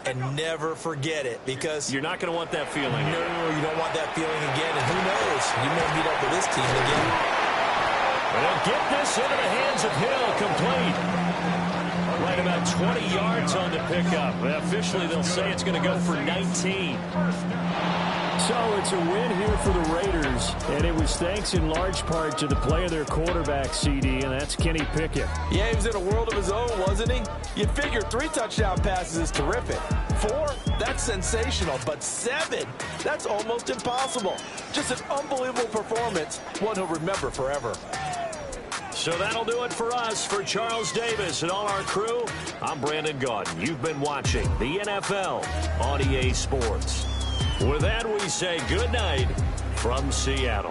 And never forget it, because you're not going to want that feeling. No, you don't want that feeling again. And who knows? You may meet up with this team again. They'll get this into the hands of Hill, complete. Right about 20 yards on the pickup. Officially, they'll say it's going to go for 19. So it's a win here for the Raiders, and it was thanks in large part to the play of their quarterback, CD, and that's Kenny Pickett. Yeah, he was in a world of his own, wasn't he? You figure 3 touchdown passes is terrific. 4, that's sensational. But 7, that's almost impossible. Just an unbelievable performance, one he'll remember forever. So that'll do it for us. For Charles Davis and all our crew, I'm Brandon Gaudin. You've been watching the NFL on EA Sports. With that, we say good night from Seattle.